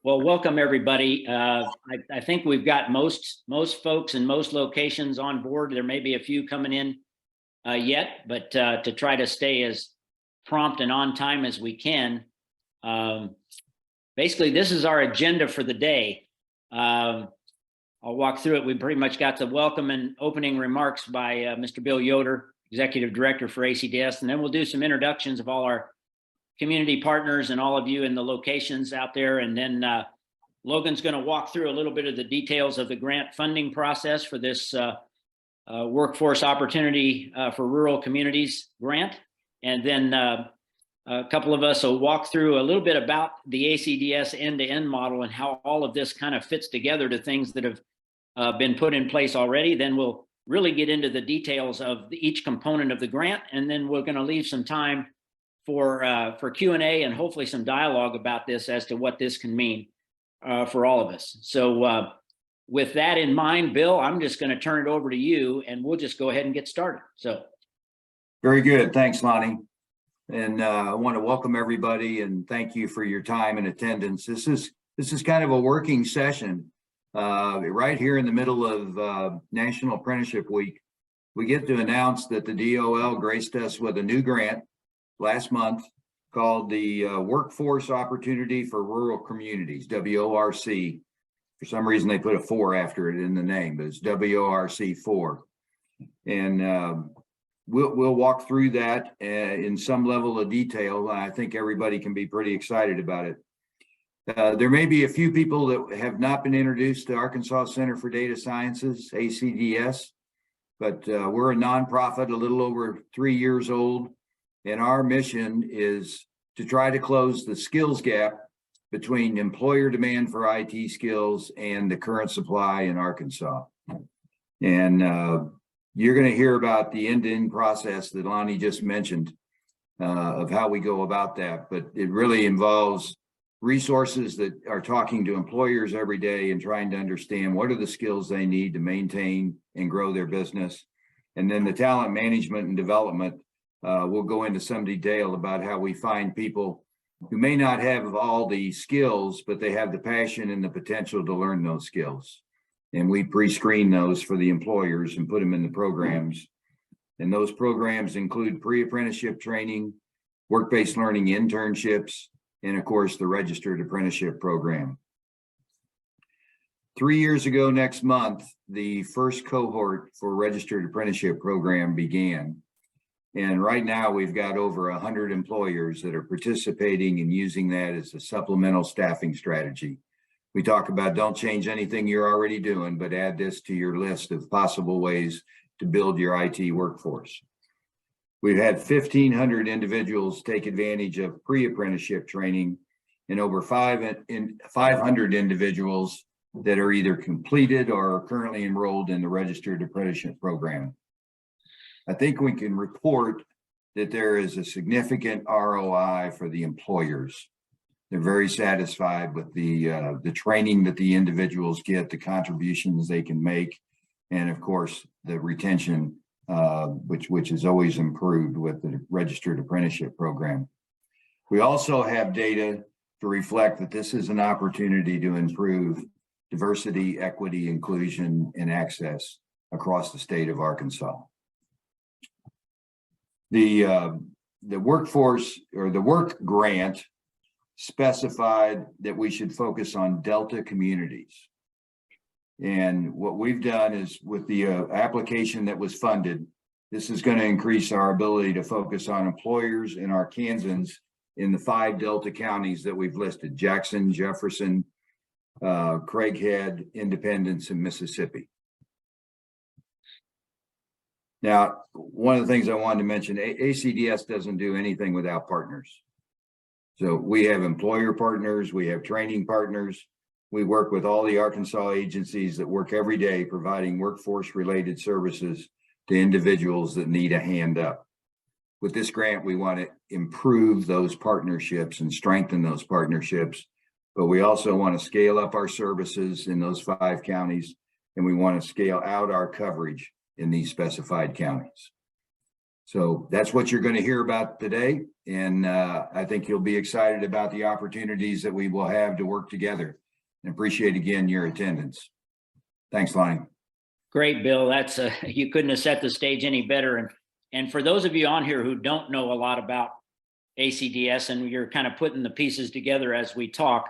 Well, welcome everybody. I think we've got most folks in most locations on board. There may be a few coming in yet, but to try to stay as prompt and on time as we can. Basically, this is our agenda for the day. I'll walk through it. We pretty much got the welcome and opening remarks by Mr. Bill Yoder, Executive Director for ACDS, and then we'll do some introductions of all our community partners and all of you in the locations out there. And then Logan's going to walk through a little bit of the details of the grant funding process for this workforce opportunity for rural communities grant. And then a couple of us will walk through a little bit about the ACDS end-to-end model and how all of this kind of fits together to things that have been put in place already. Then we'll really get into the details of each component of the grant. And then we're going to leave some time for Q&A and hopefully some dialogue about this as to what this can mean for all of us. So with that in mind, Bill, I'm just going to turn it over to you and we'll just go ahead and get started. So very good. Thanks, Lonnie. And I want to welcome everybody and thank you for your time and attendance. This is kind of a working session right here in the middle of National Apprenticeship Week. We get to announce that the DOL graced us with a new grant last month called the Workforce Opportunity for Rural Communities, WORC. For some reason, they put a 4 after it in the name, but it's WORC 4. And we'll walk through that in some level of detail. I think everybody can be pretty excited about it. There may be a few people that have not been introduced to Arkansas Center for Data Sciences, ACDS, but we're a nonprofit, a little over 3 years old. And our mission is to try to close the skills gap between employer demand for IT skills and the current supply in Arkansas. And you're going to hear about the end-to-end process that Lonnie just mentioned of how we go about that. But it really involves resources that are talking to employers every day and trying to understand what are the skills they need to maintain and grow their business. And then the talent management and development. We'll go into some detail about how we find people who may not have all the skills, but they have the passion and the potential to learn those skills. And we pre-screen those for the employers and put them in the programs. And those programs include pre-apprenticeship training, work-based learning internships, and of course, the registered apprenticeship program. 3 years ago next month, the first cohort for registered apprenticeship program began. And right now we've got over 100 employers that are participating and using that as a supplemental staffing strategy. We talk about don't change anything you're already doing, but add this to your list of possible ways to build your IT workforce. We've had 1,500 individuals take advantage of pre-apprenticeship training and over 500 individuals that are either completed or are currently enrolled in the registered apprenticeship program. I think we can report that there is a significant ROI for the employers. They're very satisfied with the training that the individuals get, the contributions they can make, and of course, the retention, which is always improved with the registered apprenticeship program. We also have data to reflect that this is an opportunity to improve diversity, equity, inclusion, and access across the state of Arkansas. The workforce or the work grant specified that we should focus on Delta communities. And what we've done is with the application that was funded, this is going to increase our ability to focus on employers and Arkansans in the 5 Delta counties that we've listed: Jackson, Jefferson, Craighead, Independence, and Mississippi. Now, one of the things I wanted to mention, ACDS doesn't do anything without partners. So we have employer partners, we have training partners. We work with all the Arkansas agencies that work every day providing workforce-related services to individuals that need a hand up. With this grant, we want to improve those partnerships and strengthen those partnerships, but we also want to scale up our services in those 5 counties, and we want to scale out our coverage in these specified counties. So that's what you're going to hear about today. And I think you'll be excited about the opportunities that we will have to work together. And appreciate again your attendance. Thanks, Lonnie. Great, Bill. That's you couldn't have set the stage any better. And for those of you on here who don't know a lot about ACDS and you're kind of putting the pieces together as we talk,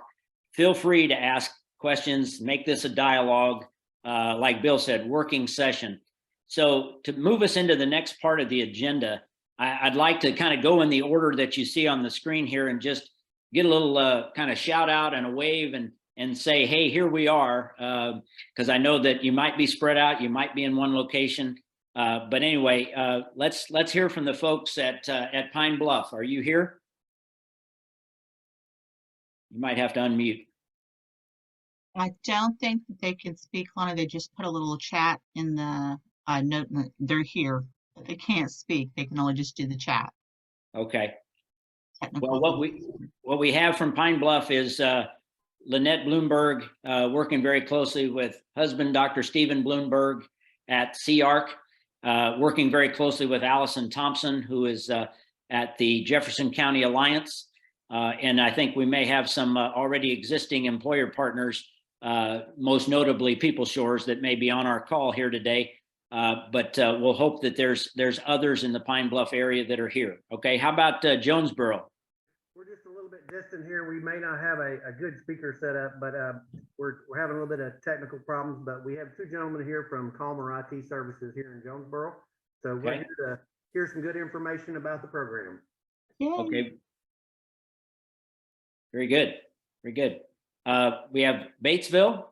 feel free to ask questions, make this a dialogue, like Bill said, working session. So to move us into the next part of the agenda, I'd like to kind of go in the order that you see on the screen here and just get a little kind of shout out and a wave and say, hey, here we are, because I know that you might be spread out, you might be in one location. But anyway, let's hear from the folks at Pine Bluff. Are you here? You might have to unmute. I don't think that they can speak on it. They just put a little chat in the note that they're here, but they can't speak. They can only just do the chat. Okay. Technical. Well, what we have from Pine Bluff is Lynette Bloomberg working very closely with husband, Dr. Stephen Bloomberg at SEARK, working very closely with Allison Thompson, who is at the Jefferson County Alliance. And I think we may have some already existing employer partners, most notably People Shores, that may be on our call here today. But we'll hope that there's others in the Pine Bluff area that are here. Okay, how about Jonesboro? We're just a little bit distant here. We may not have a good speaker set up, but we're having a little bit of technical problems. But we have two gentlemen here from Calmer IT Services here in Jonesboro. So we're here to hear some good information about the program. Yay. Okay. Very good. Very good. We have Batesville.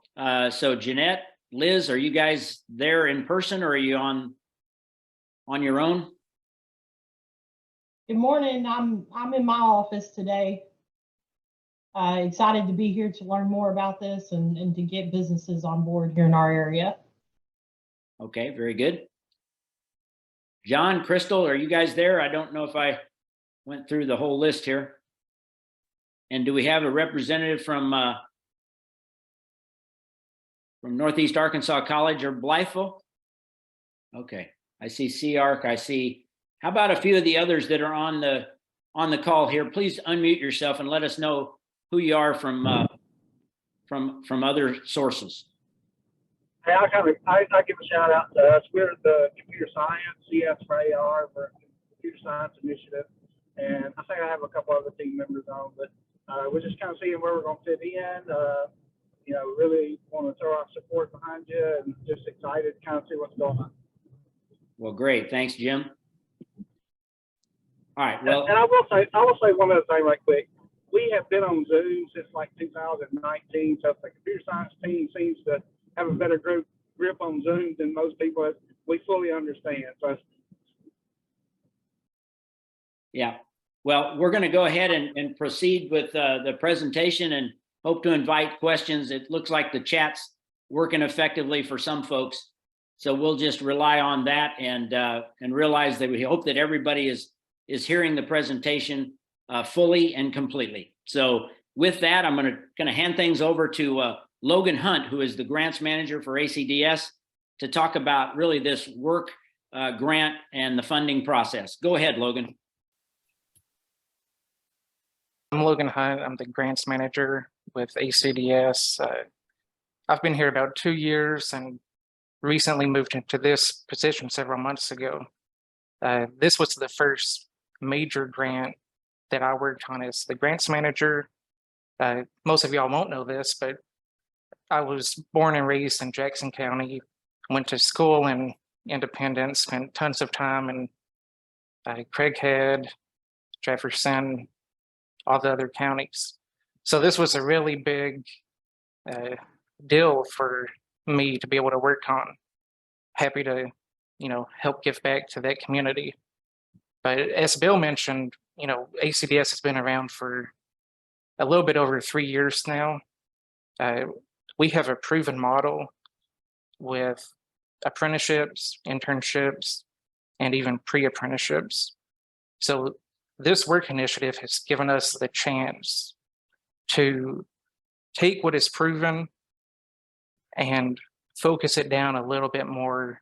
So Jeanette, Liz, are you guys there in person or are you on your own? Good morning. I'm in my office today. Excited to be here to learn more about this and to get businesses on board here in our area. Okay, very good. John, Crystal, are you guys there? I don't know if I went through the whole list here. And do we have a representative from Northeast Arkansas College or Blytheville? Okay, I see SEARK. I see. How about a few of the others that are on the call here? Please unmute yourself and let us know who you are from other sources. Hey, I give a shout out to us. We're the Computer Science, CS for AR, for Computer Science Initiative. And I think I have a couple other team members on, but we're just kind of seeing where we're going to fit in. You know, really want to throw our support behind you and just excited to kind of see what's going on. Well, great. Thanks, Jim. All right. Well, and I will say one other thing right quick. We have been on Zoom since like 2019, so the computer science team seems to have a better grip on Zoom than most people. We fully understand. So, yeah. Well, we're going to go ahead and proceed with the presentation and hope to invite questions. It looks like the chat's working effectively for some folks, so we'll just rely on that and realize that we hope that everybody is hearing the presentation fully and completely. So with that, I'm going to hand things over to Logan Hunt, who is the grants manager for ACDS, to talk about really this WORC grant and the funding process. Go ahead, Logan. I'm Logan Hunt. I'm the grants manager with ACDS. I've been here about 2 years and recently moved into this position several months ago. This was the first major grant that I worked on as the grants manager. Most of y'all won't know this, but I was born and raised in Jackson County, went to school in Independence, spent tons of time in Craighead, Jefferson, all the other counties. So this was a really big deal for me to be able to work on. Happy to, help give back to that community. But as Bill mentioned, ACDS has been around for a little bit over 3 years now. We have a proven model with apprenticeships, internships, and even pre-apprenticeships. So this work initiative has given us the chance to take what is proven and focus it down a little bit more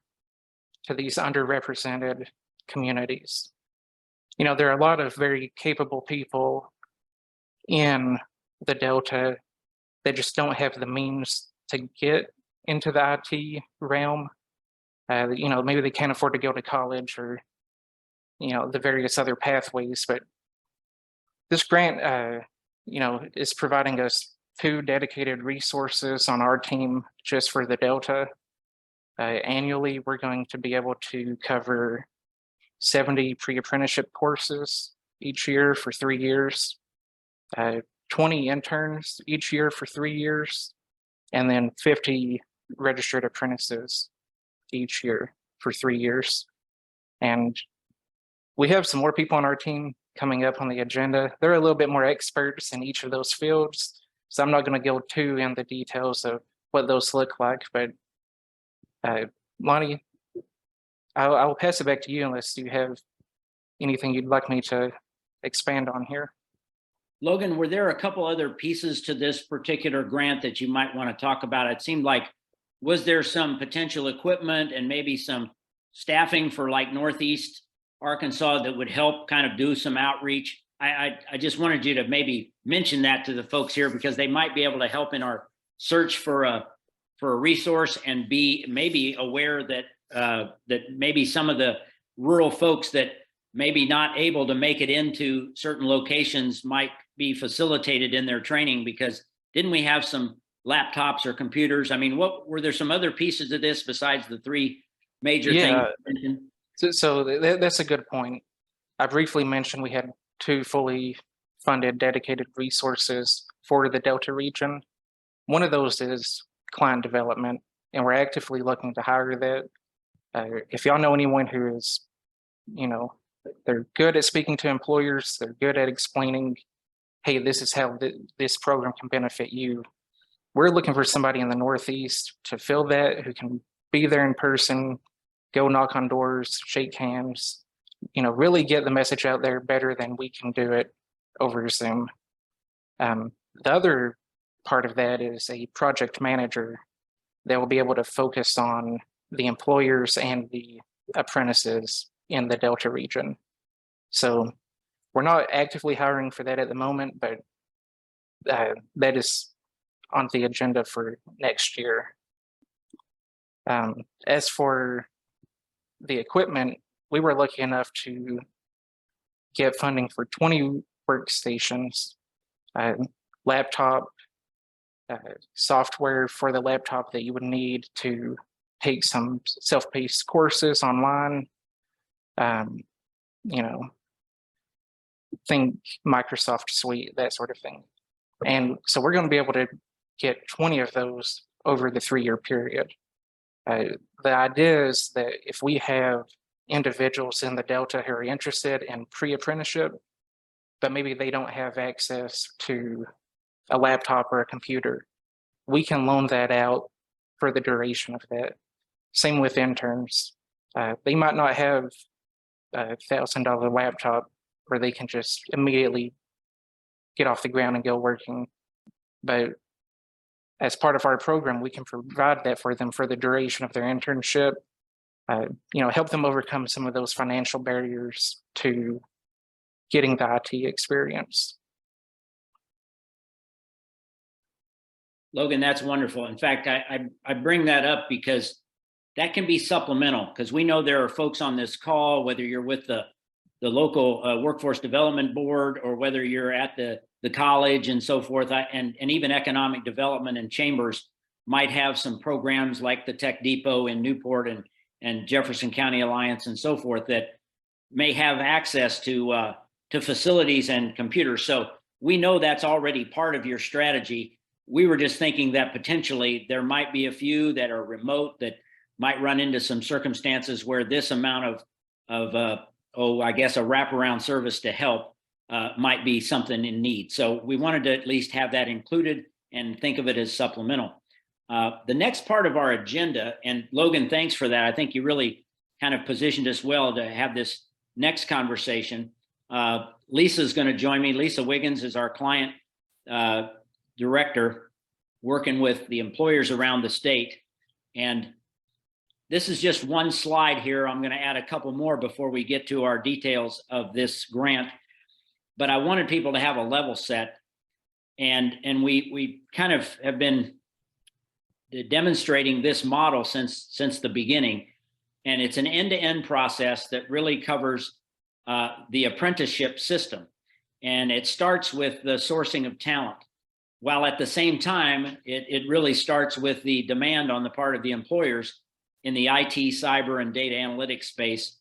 to these underrepresented communities. You know, there are a lot of very capable people in the Delta that just don't have the means to get into the IT realm. You know, maybe they can't afford to go to college or, you know, the various other pathways, but this grant, you know, is providing us 2 dedicated resources on our team just for the Delta. Annually, we're going to be able to cover 70 pre-apprenticeship courses each year for 3 years, 20 interns each year for 3 years, and then 50 registered apprentices each year for 3 years. And we have some more people on our team coming up on the agenda. They're a little bit more experts in each of those fields, so I'm not going to go too in the details of what those look like, but Lonnie, I'll pass it back to you unless you have anything you'd like me to expand on here. Logan, were there a couple other pieces to this particular grant that you might want to talk about? It seemed like, was there some potential equipment and maybe some staffing for like Northeast Arkansas that would help kind of do some outreach? I just wanted you to maybe mention that to the folks here, because they might be able to help in our search for a resource, and be maybe aware that that maybe some of the rural folks that maybe not able to make it into certain locations might be facilitated in their training. Because didn't we have some laptops or computers? I mean, what were there some other pieces of this besides the 3 major things? So that's a good point. I briefly mentioned we had 2 fully funded dedicated resources for the Delta region. One of those is client development, and we're actively looking to hire that. If y'all know anyone who is, you know, they're good at speaking to employers, they're good at explaining, hey, this is how this program can benefit you. We're looking for somebody in the Northeast to fill that, who can be there in person, go knock on doors, shake hands, you know, really get the message out there better than we can do it over Zoom. The other part of that is a project manager that will be able to focus on the employers and the apprentices in the Delta region. So we're not actively hiring for that at the moment, but that is on the agenda for next year. As for the equipment, we were lucky enough to get funding for 20 workstations, laptop, software for the laptop that you would need to take some self-paced courses online. You know, think Microsoft Suite, that sort of thing. And so we're going to be able to get 20 of those over the 3-year period. The idea is that if we have individuals in the Delta who are interested in pre-apprenticeship, but maybe they don't have access to a laptop or a computer, we can loan that out for the duration of that. Same with interns. They might not have a $1,000 laptop where they can just immediately get off the ground and go working. But as part of our program, we can provide that for them for the duration of their internship, you know, help them overcome some of those financial barriers to getting the IT experience. Logan, that's wonderful. In fact, I bring that up because that can be supplemental, because we know there are folks on this call, whether you're with the local workforce development board, or whether you're at the college and so forth, and even economic development and chambers might have some programs like the Tech Depot in Newport and Jefferson County Alliance and so forth that may have access to facilities and computers. So we know that's already part of your strategy. We were just thinking that potentially there might be a few that are remote that might run into some circumstances where this amount of I guess a wraparound service to help might be something in need. So we wanted to at least have that included and think of it as supplemental. The next part of our agenda, and Logan, thanks for that. I think you really kind of positioned us well to have this next conversation. Lisa's going to join me. Lisa Wiggins is our client director working with the employers around the state. And this is just one slide here. I'm going to add a couple more before we get to our details of this grant. But I wanted people to have a level set. And we kind of have been demonstrating this model since the beginning. And it's an end-to-end process that really covers the apprenticeship system. And it starts with the sourcing of talent, while at the same time, it really starts with the demand on the part of the employers in the IT, cyber, and data analytics space.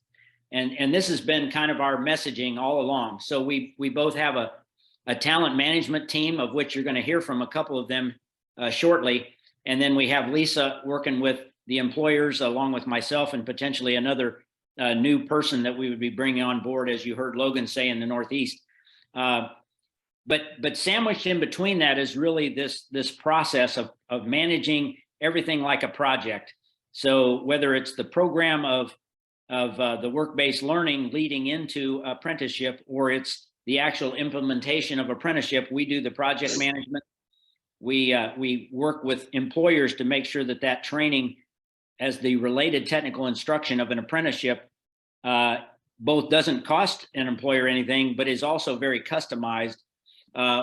And this has been kind of our messaging all along. So we both have a talent management team, of which you're going to hear from a couple of them shortly. And then we have Lisa working with the employers along with myself and potentially another new person that we would be bringing on board, as you heard Logan say, in the Northeast. But sandwiched in between that is really this process of managing everything like a project. So whether it's the program of the work-based learning leading into apprenticeship, or it's the actual implementation of apprenticeship, we do the project management. We work with employers to make sure that training as the related technical instruction of an apprenticeship both doesn't cost an employer anything, but is also very customized,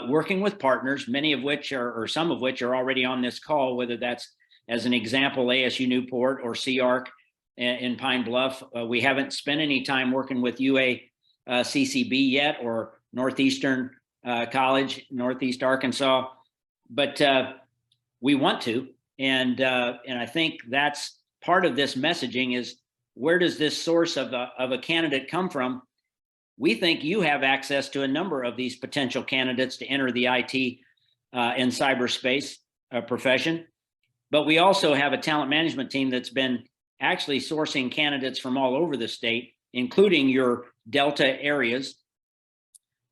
working with partners, many of which or some of which are already on this call, whether that's, as an example, ASU Newport or SEARK in Pine Bluff. We haven't spent any time working with UACCB yet, or Northeastern College, Northeast Arkansas, but we want to. And I think that's part of this messaging is, where does this source of a candidate come from? We think you have access to a number of these potential candidates to enter the IT and cyberspace profession. But we also have a talent management team that's been actually sourcing candidates from all over the state, including your Delta areas,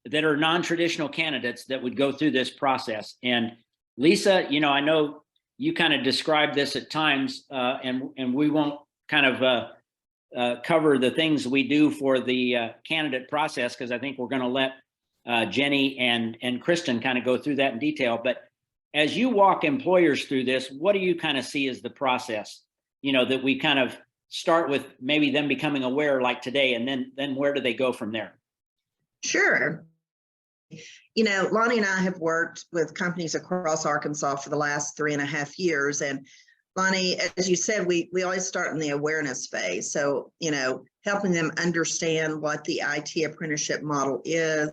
that are non-traditional candidates that would go through this process. And Lisa, I know you kind of described this at times, and we won't kind of cover the things we do for the candidate process, because I think we're going to let Jenny and Kristen kind of go through that in detail. But as you walk employers through this, what do you kind of see as the process, that we kind of start with maybe them becoming aware like today, and then where do they go from there? Sure. Lonnie and I have worked with companies across Arkansas for the last 3.5 years. And Lonnie, as you said, we always start in the awareness phase. So, helping them understand what the IT apprenticeship model is,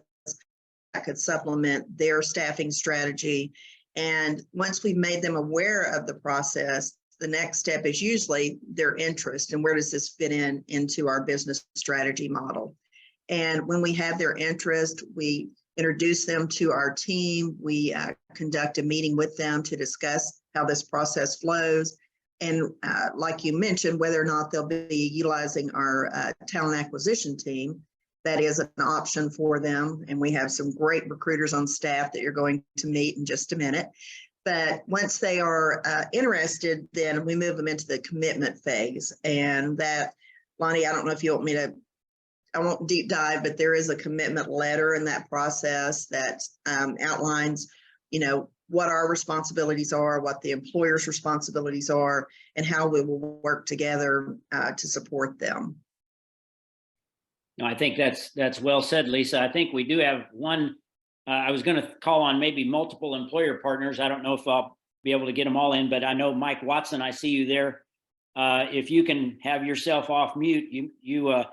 that could supplement their staffing strategy. And once we've made them aware of the process, the next step is usually their interest and where does this fit into our business strategy model. And when we have their interest, we introduce them to our team. We conduct a meeting with them to discuss how this process flows. And like you mentioned, whether or not they'll be utilizing our talent acquisition team, that is an option for them. And we have some great recruiters on staff that you're going to meet in just a minute. But once they are interested, then we move them into the commitment phase. And that, Lonnie, I don't know if you want me to, I won't deep dive, but there is a commitment letter in that process that outlines, what our responsibilities are, what the employer's responsibilities are, and how we will work together to support them. No, I think that's well said, Lisa. I think we do have one. I was going to call on maybe multiple employer partners. I don't know if I'll be able to get them all in, but I know Mike Watson, I see you there. If you can have yourself off mute, you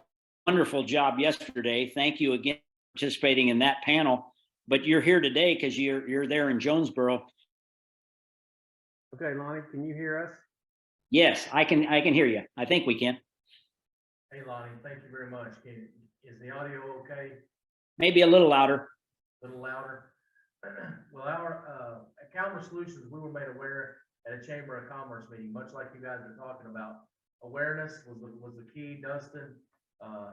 wonderful job yesterday. Thank you again for participating in that panel. But you're here today because you're there in Jonesboro. Okay, Lonnie, can you hear us? Yes, I can hear you. I think we can. Hey, Lonnie, thank you very much. Is the audio okay? Maybe a little louder. A little louder? Well, our at Calmer Solutions, we were made aware at a Chamber of Commerce meeting, much like you guys are talking about. Awareness was the key. Dustin,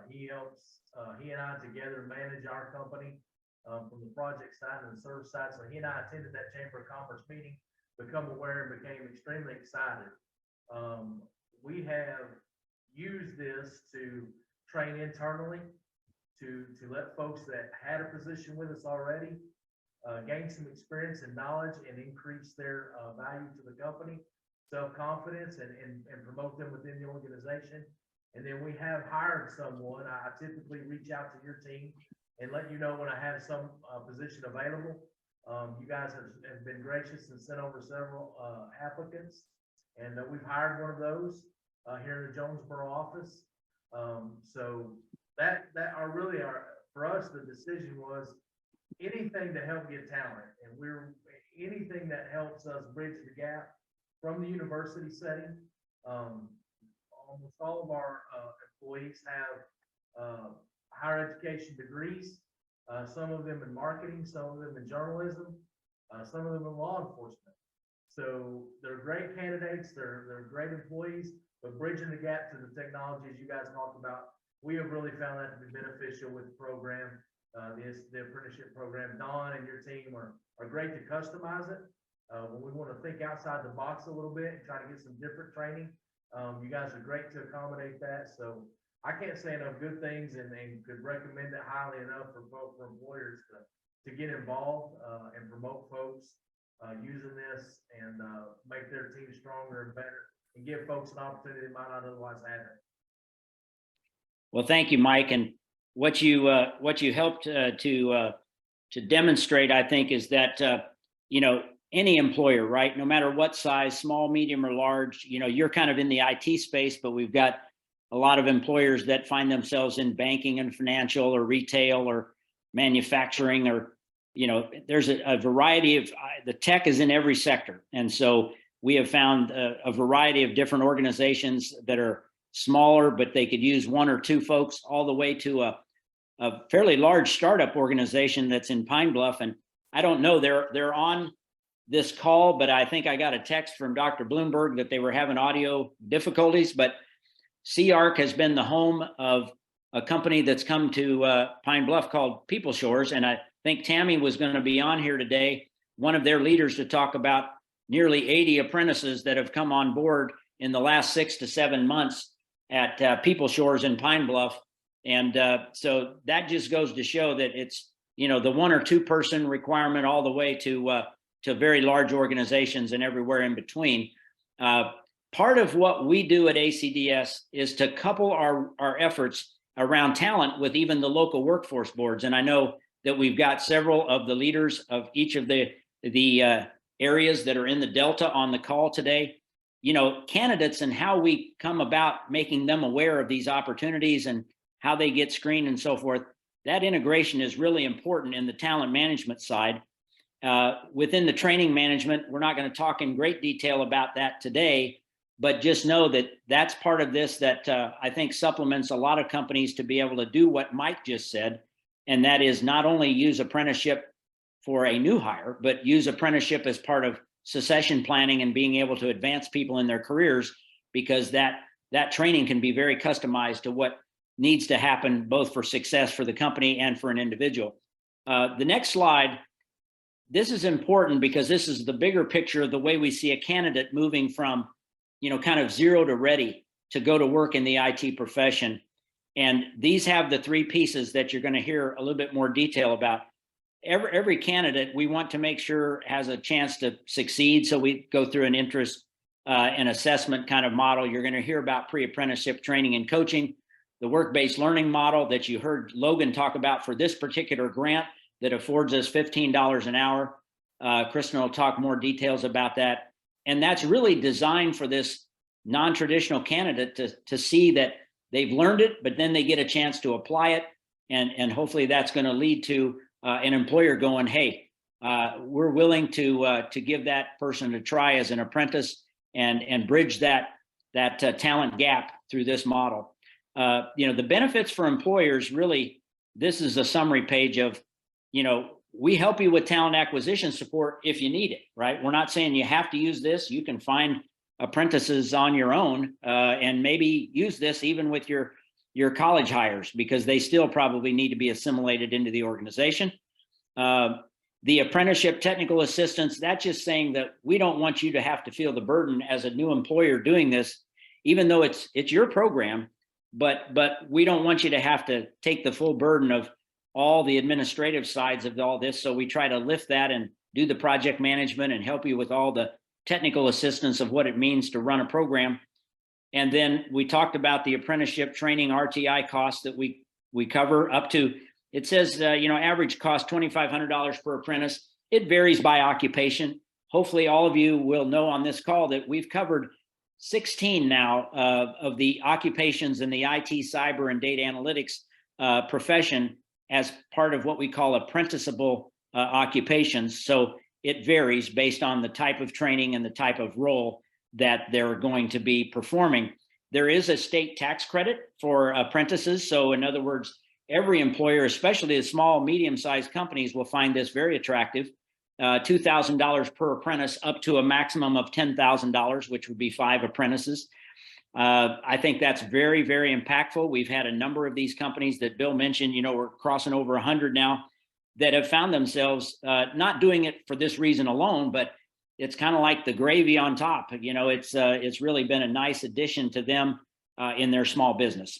he helps, he and I together manage our company from the project side and the service side. So he and I attended that Chamber of Commerce meeting, become aware, and became extremely excited. We have used this to train internally, to let folks that had a position with us already gain some experience and knowledge and increase their value to the company. self-confidence and promote them within the organization. And then we have hired someone. I typically reach out to your team and let you know when I have some position available. You guys have been gracious and sent over several applicants, and we've hired one of those here in the Jonesboro office. So that are really for us, the decision was anything to help get talent, and anything that helps us bridge the gap from the university setting. Almost all of our employees have higher education degrees, some of them in marketing, some of them in journalism, some of them in law enforcement. So they're great candidates, they're great employees, but bridging the gap to the technologies you guys talked about, we have really found that to be beneficial with the program, the apprenticeship program. Don and your team are great to customize it. When we want to think outside the box a little bit and try to get some different training, you guys are great to accommodate that. So I can't say enough good things and could recommend it highly enough for employers to get involved and promote folks using this and make their team stronger and better and give folks an opportunity they might not otherwise have it. Well, thank you, Mike. And what you helped to demonstrate, I think, is that any employer, right, no matter what size, small, medium, or large, you're kind of in the IT space, but we've got a lot of employers that find themselves in banking and financial or retail or manufacturing, or there's a variety of the tech is in every sector. And so we have found a variety of different organizations that are smaller, but they could use one or two folks, all the way to a fairly large startup organization that's in Pine Bluff. And I don't know, they're on this call, but I think I got a text from Dr. Bloomberg that they were having audio difficulties. But SEARK has been the home of a company that's come to Pine Bluff called People Shores. And I think Tammy was going to be on here today, one of their leaders, to talk about nearly 80 apprentices that have come on board in the last 6 to 7 months at People Shores in Pine Bluff. And so that just goes to show that it's, the 1 or 2 person requirement all the way to very large organizations and everywhere in between. Part of what we do at ACDS is to couple our efforts around talent with even the local workforce boards. And I know that we've got several of the leaders of each of the areas that are in the Delta on the call today. Candidates and how we come about making them aware of these opportunities and how they get screened and so forth. That integration is really important in the talent management side. Within the training management, we're not going to talk in great detail about that today, but just know that that's part of this that I think supplements a lot of companies to be able to do what Mike just said. And that is not only use apprenticeship for a new hire, but use apprenticeship as part of succession planning and being able to advance people in their careers, because that training can be very customized to what needs to happen both for success for the company and for an individual. The next slide, this is important because this is the bigger picture of the way we see a candidate moving from, kind of zero to ready to go to work in the IT profession. And these have the 3 pieces that you're going to hear a little bit more detail about. Every candidate we want to make sure has a chance to succeed. So we go through an interest and assessment kind of model. You're going to hear about pre-apprenticeship training and coaching, the work-based learning model that you heard Logan talk about for this particular grant that affords us $15 an hour. Kristen will talk more details about that. And that's really designed for this non-traditional candidate to see that they've learned it, but then they get a chance to apply it. And hopefully that's going to lead to an employer going, hey, we're willing to give that person a try as an apprentice and bridge that talent gap through this model. The benefits for employers, really, this is a summary page of, we help you with talent acquisition support if you need it, right? We're not saying you have to use this. You can find apprentices on your own and maybe use this even with your college hires, because they still probably need to be assimilated into the organization. The apprenticeship technical assistance, that's just saying that we don't want you to have to feel the burden as a new employer doing this, even though it's your program, but we don't want you to have to take the full burden of all the administrative sides of all this. So we try to lift that and do the project management and help you with all the technical assistance of what it means to run a program. And then we talked about the apprenticeship training RTI costs that we cover up to, it says, average cost $2,500 per apprentice. It varies by occupation. Hopefully all of you will know on this call that we've covered 16 now of the occupations in the IT, cyber, and data analytics profession as part of what we call apprenticeable occupations. So it varies based on the type of training and the type of role that they're going to be performing. There is a state tax credit for apprentices. So in other words, every employer, especially the small, medium-sized companies, will find this very attractive. $2,000 per apprentice up to a maximum of $10,000, which would be 5 apprentices. I think that's very, very impactful. We've had a number of these companies that Bill mentioned, we're crossing over 100 now, that have found themselves not doing it for this reason alone, but it's kind of like the gravy on top. It's really been a nice addition to them in their small business.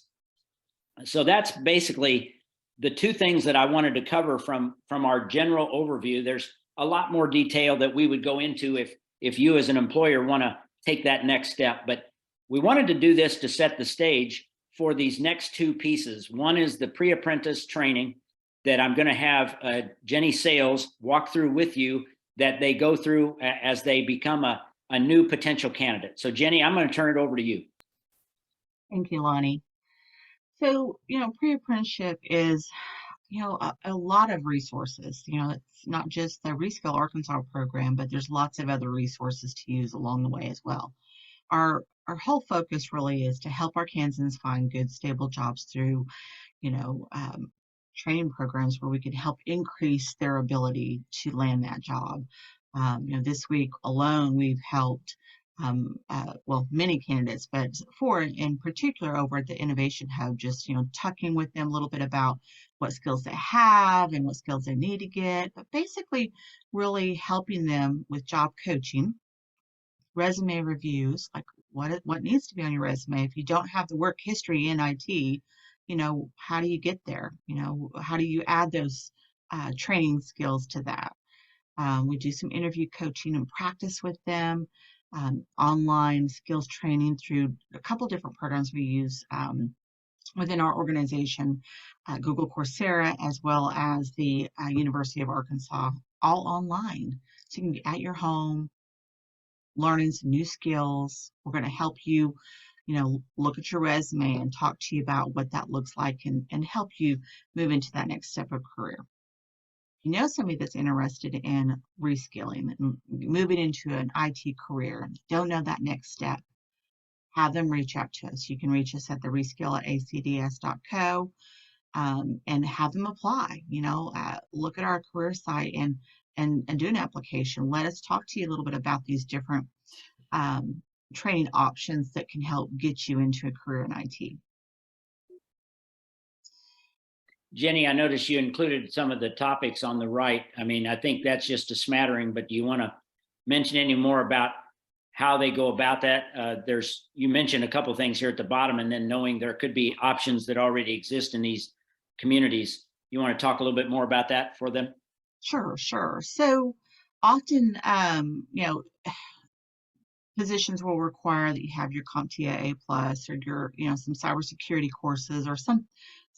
So that's basically the two things that I wanted to cover from our general overview. There's a lot more detail that we would go into if you as an employer want to take that next step. But we wanted to do this to set the stage for these next two pieces. One is the pre-apprentice training that I'm going to have Jenny Sales walk through with you, that they go through as they become a new potential candidate. So Jenny, I'm going to turn it over to you. Thank you, Lonnie. So, pre-apprenticeship is, a lot of resources. It's not just the Reskill Arkansas program, but there's lots of other resources to use along the way as well. Our whole focus really is to help our Kansans find good, stable jobs through, training programs where we can help increase their ability to land that job. This week alone, we've helped many candidates, but 4 in particular over at the Innovation Hub, just, talking with them a little bit about what skills they have and what skills they need to get, but basically really helping them with job coaching, resume reviews, like what needs to be on your resume. If you don't have the work history in IT, how do you get there? How do you add those training skills to that? We do some interview coaching and practice with them. Online skills training through a couple different programs we use within our organization, Google Coursera, as well as the University of Arkansas, all online. So you can be at your home, learning some new skills. We're going to help you, look at your resume and talk to you about what that looks like and help you move into that next step of career. Somebody that's interested in reskilling and moving into an IT career and don't know that next step, have them reach out to us. You can reach us at the reskill@acds.co and have them apply. Look at our career site and do an application. Let us talk to you a little bit about these different training options that can help get you into a career in IT. Jenny, I noticed you included some of the topics on the right. I think that's just a smattering, but do you want to mention any more about how they go about that? You mentioned a couple of things here at the bottom, and then knowing there could be options that already exist in these communities. You want to talk a little bit more about that for them? Sure. So often, positions will require that you have your CompTIA A+ or your, some cybersecurity courses or some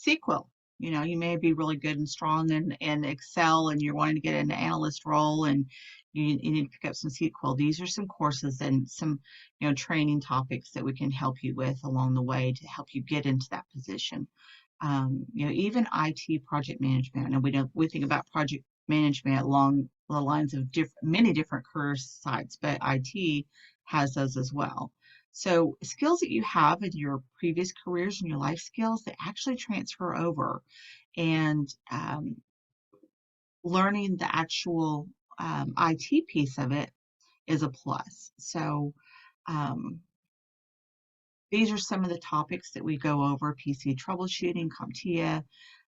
SQL. You may be really good and strong in Excel and you're wanting to get into analyst role and you need to pick up some SQL. These are some courses and some, training topics that we can help you with along the way to help you get into that position. Even IT project management. And we think about project management along the lines of many different career sites, but IT has those as well. So skills that you have in your previous careers and your life skills that actually transfer over, and learning the actual IT piece of it is a plus. So these are some of the topics that we go over: PC troubleshooting, CompTIA,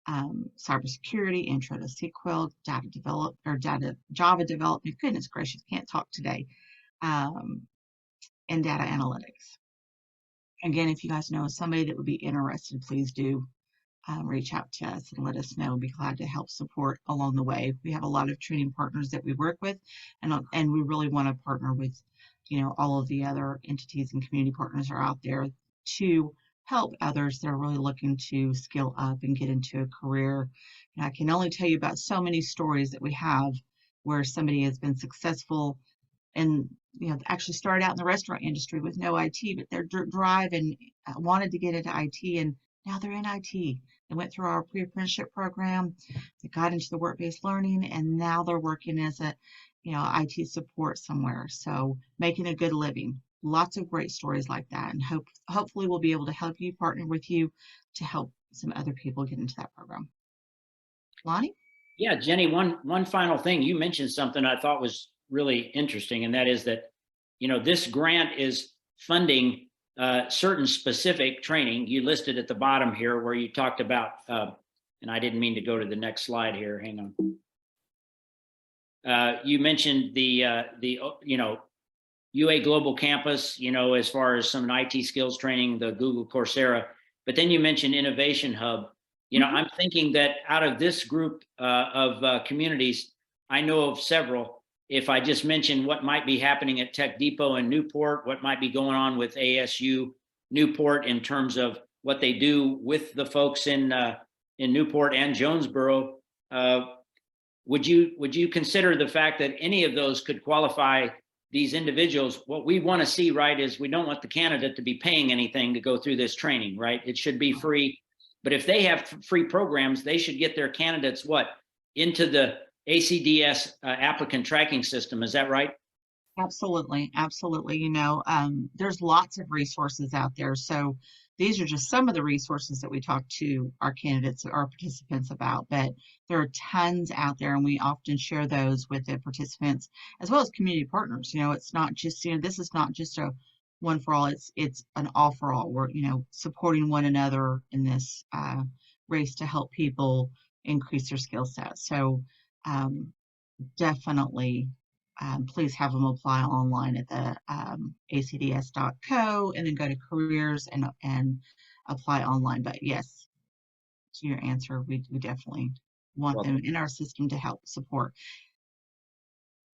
cybersecurity, intro to SQL, Java development. Goodness gracious, can't talk today. And data analytics. Again, if you guys know somebody that would be interested, please do reach out to us and let us know. Be glad to help support along the way. We have a lot of training partners that we work with, and we really want to partner with, all of the other entities and community partners are out there to help others that are really looking to skill up and get into a career. And I can only tell you about so many stories that we have where somebody has been successful and actually started out in the restaurant industry with no IT, but their drive and wanted to get into IT, and now they're in IT. They went through our pre-apprenticeship program, they got into the work-based learning, and now they're working as a IT support somewhere. So making a good living. Lots of great stories like that, and hopefully we'll be able to help you, partner with you to help some other people get into that program. Lonnie? Yeah, Jenny, one final thing. You mentioned something I thought was really interesting, and that is that, this grant is funding certain specific training. You listed at the bottom here where you talked about, and I didn't mean to go to the next slide here. Hang on. You mentioned the UA Global Campus, as far as some IT skills training, the Google Coursera, but then you mentioned Innovation Hub. I'm thinking that out of this group of communities, I know of several. If I just mention what might be happening at Tech Depot in Newport, what might be going on with ASU Newport in terms of what they do with the folks in Newport and Jonesboro, would you consider the fact that any of those could qualify these individuals? What we want to see, right, is we don't want the candidate to be paying anything to go through this training, right? It should be free. But if they have free programs, they should get their candidates into the ACDS applicant tracking system. Is that right? Absolutely. There's lots of resources out there. So these are just some of the resources that we talk to our candidates, our participants about, but there are tons out there, and we often share those with the participants as well as community partners. It's not just, this is not just a one for all, it's an all for all. We're, supporting one another in this race to help people increase their skill set. So definitely please have them apply online at the acds.co and then go to careers and apply online. But yes, to your answer, we definitely want them in our system to help support.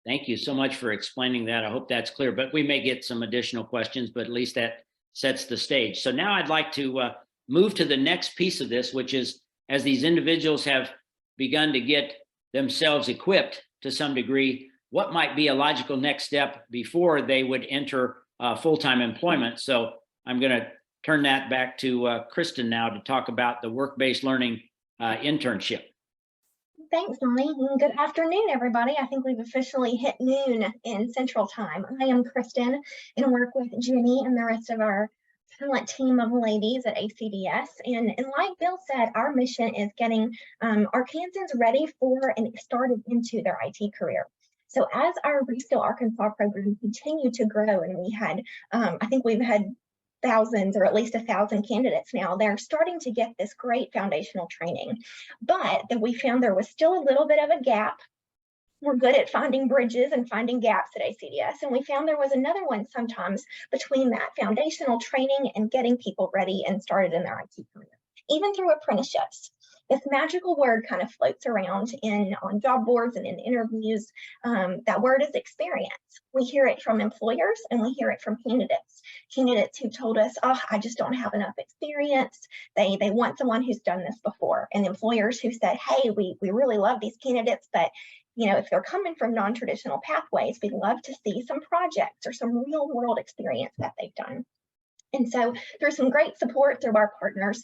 Thank you so much for explaining that. I hope that's clear, but we may get some additional questions, but at least that sets the stage. So now I'd like to move to the next piece of this, which is as these individuals have begun to get themselves equipped to some degree, what might be a logical next step before they would enter full-time employment. So I'm going to turn that back to Kristen now to talk about the work-based learning internship. Thanks, Lonnie, and good afternoon, everybody. I think we've officially hit noon in Central Time. I am Kristen and work with Jenny and the rest of our talent team of ladies at ACDS. And like Bill said, our mission is getting Arkansans ready for and started into their IT career. So as our Reskill Arkansas program continued to grow, and we had, I think we've had thousands or at least 1,000 candidates now, they're starting to get this great foundational training. But that we found there was still a little bit of a gap. We're good at finding bridges and finding gaps at ACDS. And we found there was another one sometimes between that foundational training and getting people ready and started in their IT career, even through apprenticeships. This magical word kind of floats around on job boards and in interviews. That word is experience. We hear it from employers and we hear it from candidates. Candidates who told us, oh, I just don't have enough experience. They want someone who's done this before. And employers who said, hey, we really love these candidates, but if they're coming from non-traditional pathways, we'd love to see some projects or some real world experience that they've done. And so there's some great support through our partners.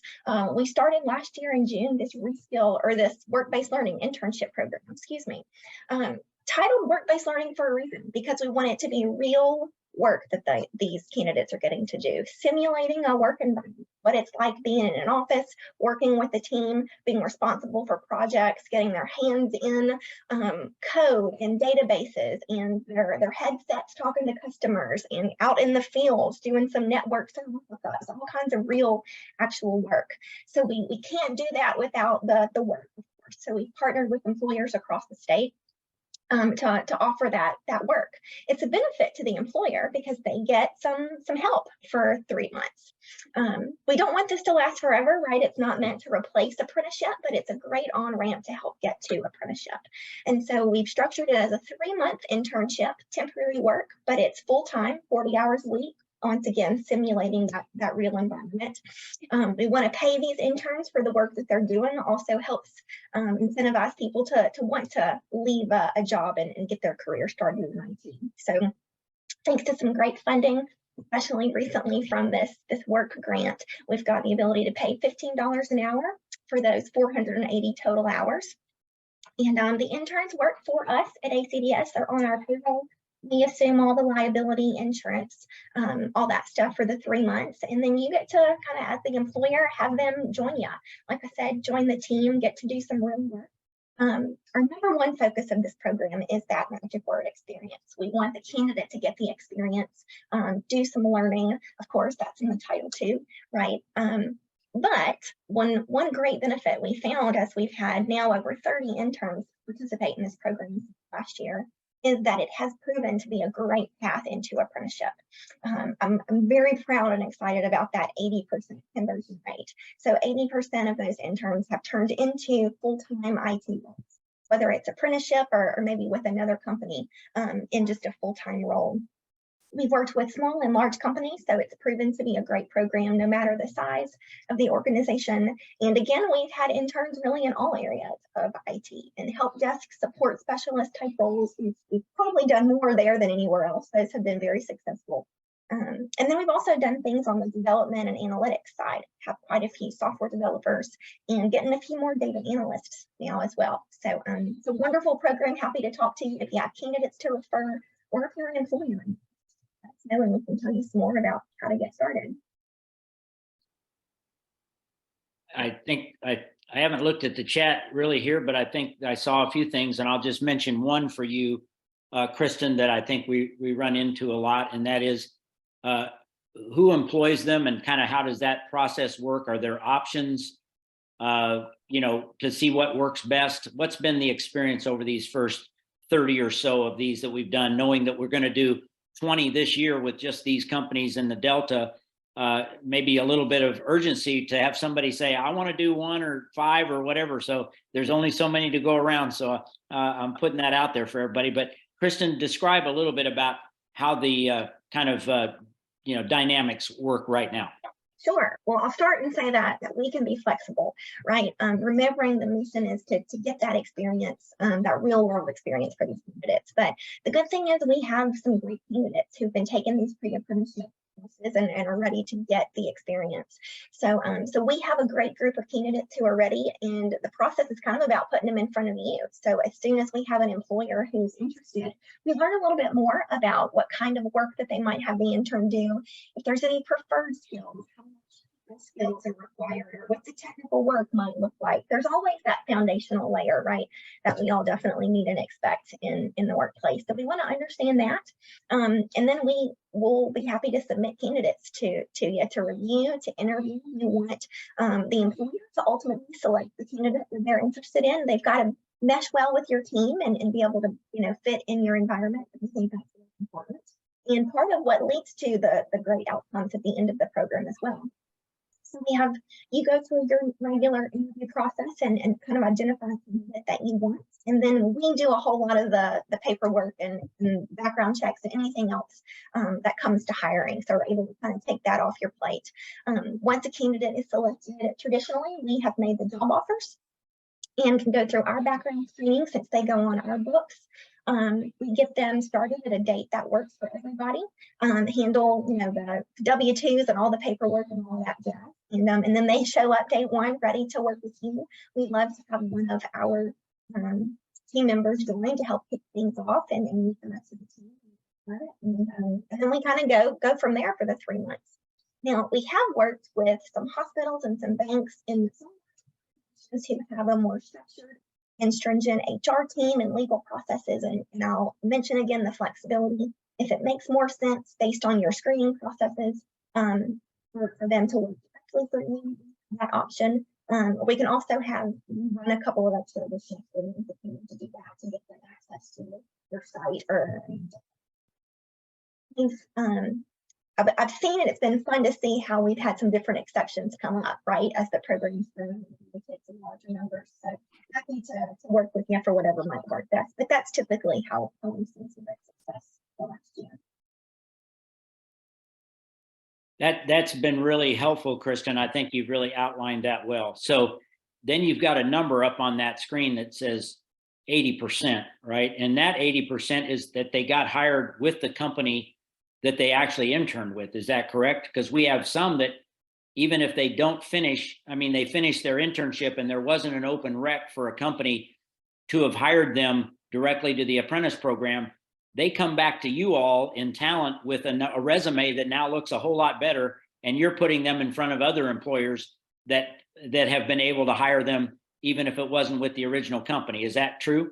We started last year in June this Reskill, or this work-based learning internship program, titled work-based learning for a reason, because we want it to be real work that these candidates are getting to do, simulating a work environment, what it's like being in an office, working with a team, being responsible for projects, getting their hands in code and databases and their headsets, talking to customers, and out in the fields doing some network service with us, all kinds of real actual work. So we can't do that without the work, of course. So we've partnered with employers across the state to offer that work. It's a benefit to the employer because they get some help for 3 months. We don't want this to last forever, right? It's not meant to replace apprenticeship, but it's a great on-ramp to help get to apprenticeship. And so we've structured it as a 3-month internship, temporary work, but it's full-time, 40 hours a week. Once again, simulating that real environment. We want to pay these interns for the work that they're doing. Also helps incentivize people to want to leave a job and get their career started in IT. So thanks to some great funding, especially recently from this WORC grant, we've got the ability to pay $15 an hour for those 480 total hours. And the interns work for us at ACDS. They're on our payroll. We assume all the liability, insurance, all that stuff for the 3 months. And then you get to kind of, as the employer, have them join you. Like I said, join the team, get to do some real work. Our number one focus of this program is that magic word experience. We want the candidate to get the experience, do some learning. Of course, that's in the title too, right? But one great benefit we found, as we've had now over 30 interns participate in this program last year, is that it has proven to be a great path into apprenticeship. I'm very proud and excited about that 80% conversion rate. So 80% of those interns have turned into full-time IT roles, whether it's apprenticeship or maybe with another company in just a full-time role. We've worked with small and large companies, so it's proven to be a great program no matter the size of the organization. And again, we've had interns really in all areas of IT and help desk support specialist type roles. We've probably done more there than anywhere else. Those have been very successful. And then we've also done things on the development and analytics side, have quite a few software developers and getting a few more data analysts now as well. So it's a wonderful program. Happy to talk to you if you have candidates to refer or if you're an employer. And we can tell you some more about how to get started. I think I haven't looked at the chat really here, but I think I saw a few things, and I'll just mention one for you, Kristen, that I think we run into a lot, and that is who employs them and kind of how does that process work? Are there options, to see what works best? What's been the experience over these first 30 or so of these that we've done, knowing that we're going to do 20 this year with just these companies in the Delta? Maybe a little bit of urgency to have somebody say, I want to do 1 or 5 or whatever. So there's only so many to go around. So I'm putting that out there for everybody. But Kristen, describe a little bit about how the kind of, dynamics work right now. Sure. Well, I'll start and say that we can be flexible, right? Remembering the mission is to get that experience, that real world experience for these candidates. But the good thing is we have some great candidates who've been taking these pre-apprenticeship courses and are ready to get the experience. So we have a great group of candidates who are ready, and the process is kind of about putting them in front of you. So as soon as we have an employer who's interested, we learn a little bit more about what kind of work that they might have the intern do, if there's any preferred skills, how much skills are required, or what the technical work might look like. There's always that foundational layer, right, that we all definitely need and expect in the workplace. So we want to understand that. And then we will be happy to submit candidates to you to review, to interview. We want the employer to ultimately select the candidate that they're interested in. They've got to mesh well with your team and be able to fit in your environment. We think that's really important. And part of what leads to the great outcomes at the end of the program as well. So you go through your regular interview process and kind of identify something that you want. And then we do a whole lot of the paperwork and background checks and anything else that comes to hiring. So we're able to kind of take that off your plate. Once a candidate is selected, traditionally, we have made the job offers and can go through our background screening since they go on our books. We get them started at a date that works for everybody, handle, the W-2s and all the paperwork and all that jazz. And then they show up day one ready to work with you. We'd love to have one of our team members join to help kick things off and meet the rest of the team. And then we kind of go from there for the 3 months. Now, we have worked with some hospitals and some banks in the who have a more structured and stringent HR team and legal processes. And I'll mention again the flexibility. If it makes more sense based on your screening processes for them to work directly for you, that option. We can also run a couple of extra shifts for them if they need to do that to get them access to your site. Or I've seen it. It's been fun to see how we've had some different exceptions come up, right, as the program's grown with some larger numbers. So happy to work with you for whatever might work best. But that's typically how we've seen some great success the last year. That's been really helpful, Kristen. I think you've really outlined that well. So then you've got a number up on that screen that says 80%, right? And that 80% is that they got hired with the company that they actually interned with. Is that correct? Because we have some that even if they don't finish, I mean, they finished their internship and there wasn't an open rec for a company to have hired them directly to the apprentice program, they come back to you all in talent with a resume that now looks a whole lot better, and you're putting them in front of other employers that have been able to hire them even if it wasn't with the original company. Is that true?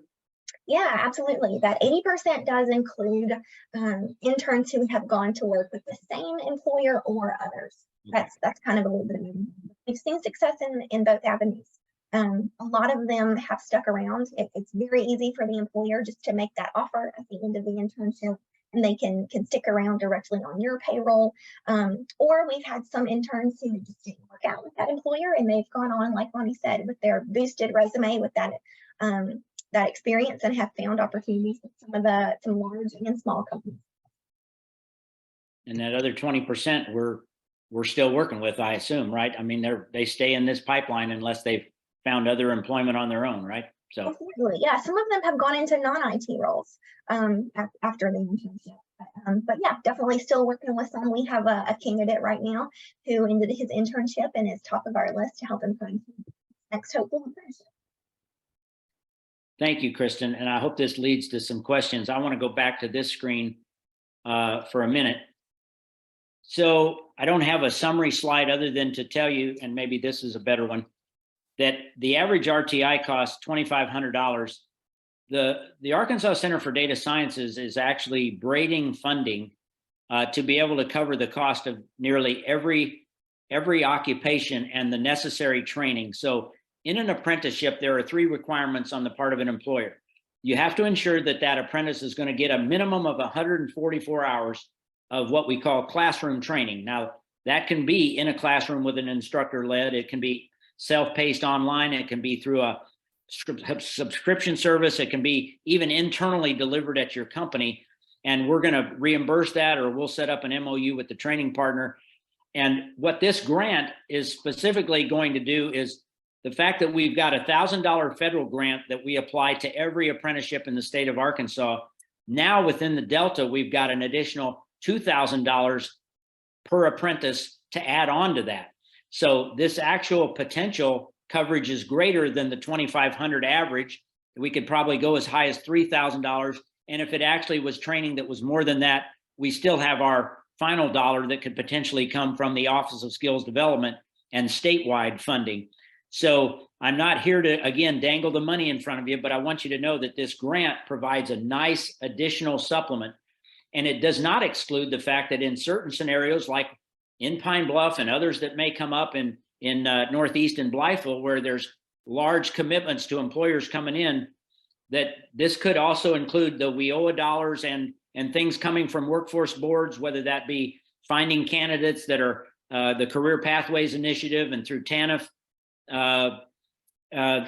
Yeah, absolutely. That 80% does include interns who have gone to work with the same employer or others. That's kind of a little bit of it. We've seen success in both avenues. A lot of them have stuck around. It's very easy for the employer just to make that offer at the end of the internship, and they can stick around directly on your payroll. Or we've had some interns who just didn't work out with that employer, and they've gone on, like Lonnie said, with their boosted resume with that that experience, and have found opportunities with some large and small companies. And that other 20% we're still working with, I assume, right? I mean, they stay in this pipeline unless they've found other employment on their own, right? So absolutely, yeah. Some of them have gone into non-IT roles after the internship. But yeah, definitely still working with some. We have a candidate right now who ended his internship and is top of our list to help him find his next hopeful apprenticeship. thank you, Kristen. And I hope this leads to some questions. I want to go back to this screen for a minute. So I don't have a summary slide other than to tell you, and maybe this is a better one, that the average RTI costs $2,500. The Arkansas Center for Data Sciences is actually braiding funding to be able to cover the cost of nearly every occupation and the necessary training. So in an apprenticeship, there are 3 requirements on the part of an employer. You have to ensure that that apprentice is going to get a minimum of 144 hours of what we call classroom training. Now, that can be in a classroom with an instructor led. It can be self-paced online. It can be through a subscription service. It can be even internally delivered at your company. And we're going to reimburse that, or we'll set up an MOU with the training partner. And what this grant is specifically going to do is the fact that we've got $1,000 federal grant that we apply to every apprenticeship in the state of Arkansas. Now within the Delta, we've got an additional $2,000 per apprentice to add on to that. So this actual potential coverage is greater than the 2,500 average. We could probably go as high as $3,000. And if it actually was training that was more than that, we still have our final dollar that could potentially come from the Office of Skills Development and statewide funding. So I'm not here to, again, dangle the money in front of you, but I want you to know that this grant provides a nice additional supplement. And it does not exclude the fact that in certain scenarios, like in Pine Bluff and others that may come up in Northeast and Blytheville, where there's large commitments to employers coming in, that this could also include the WIOA dollars and things coming from workforce boards, whether that be finding candidates that are the Career Pathways Initiative and through TANF.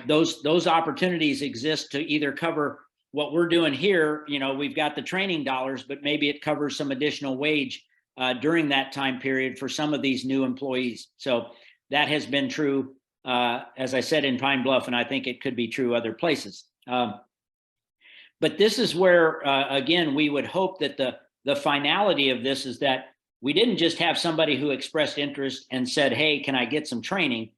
Those opportunities exist to either cover what we're doing here. You know, we've got the training dollars, but maybe it covers some additional wage during that time period for some of these new employees. So that has been true, as I said, in Pine Bluff, and I think it could be true other places. But this is where, again, we would hope that the finality of this is that we didn't just have somebody who expressed interest and said, hey, can I get some training?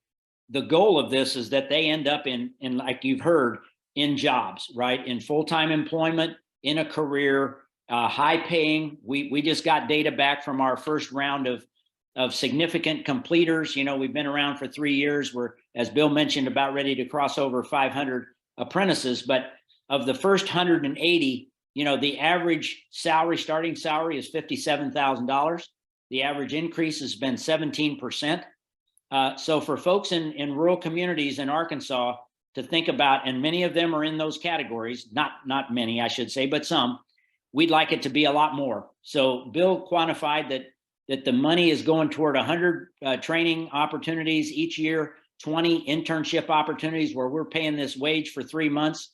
The goal of this is that they end up in like you've heard, in jobs, right? In full-time employment, in a career, high paying. We just got data back from our first round of significant completers. You know, we've been around for 3 years. We're, as Bill mentioned, about ready to cross over 500 apprentices. But of the first 180, you know, the average salary, starting salary is $57,000. The average increase has been 17%. So for folks in rural communities in Arkansas to think about, and many of them are in those categories, not many, I should say, but some, we'd like it to be a lot more. So Bill quantified that the money is going toward 100 training opportunities each year, 20 internship opportunities where we're paying this wage for 3 months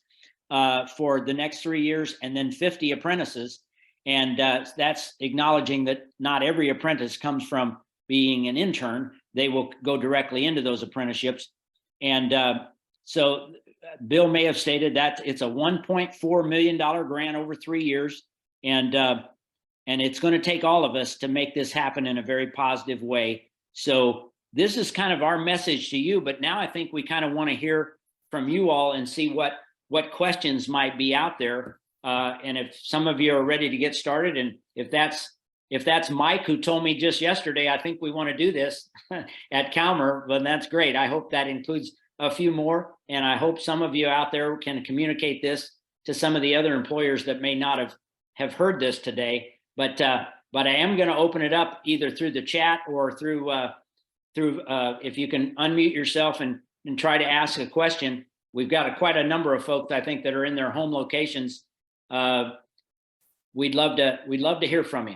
for the next 3 years, and then 50 apprentices. And that's acknowledging that not every apprentice comes from being an intern. They will go directly into those apprenticeships. And so Bill may have stated that it's a $1.4 million grant over 3 years. And it's going to take all of us to make this happen in a very positive way. So this is kind of our message to you, but now I think we kind of want to hear from you all and see what questions might be out there. And if some of you are ready to get started, and if that's Mike, who told me just yesterday, I think we want to do this at Calmer, then that's great. I hope that includes a few more. And I hope some of you out there can communicate this to some of the other employers that may not have heard this today. But I am going to open it up either through the chat or through if you can unmute yourself and try to ask a question. We've got quite a number of folks, I think, that are in their home locations. We'd love to hear from you.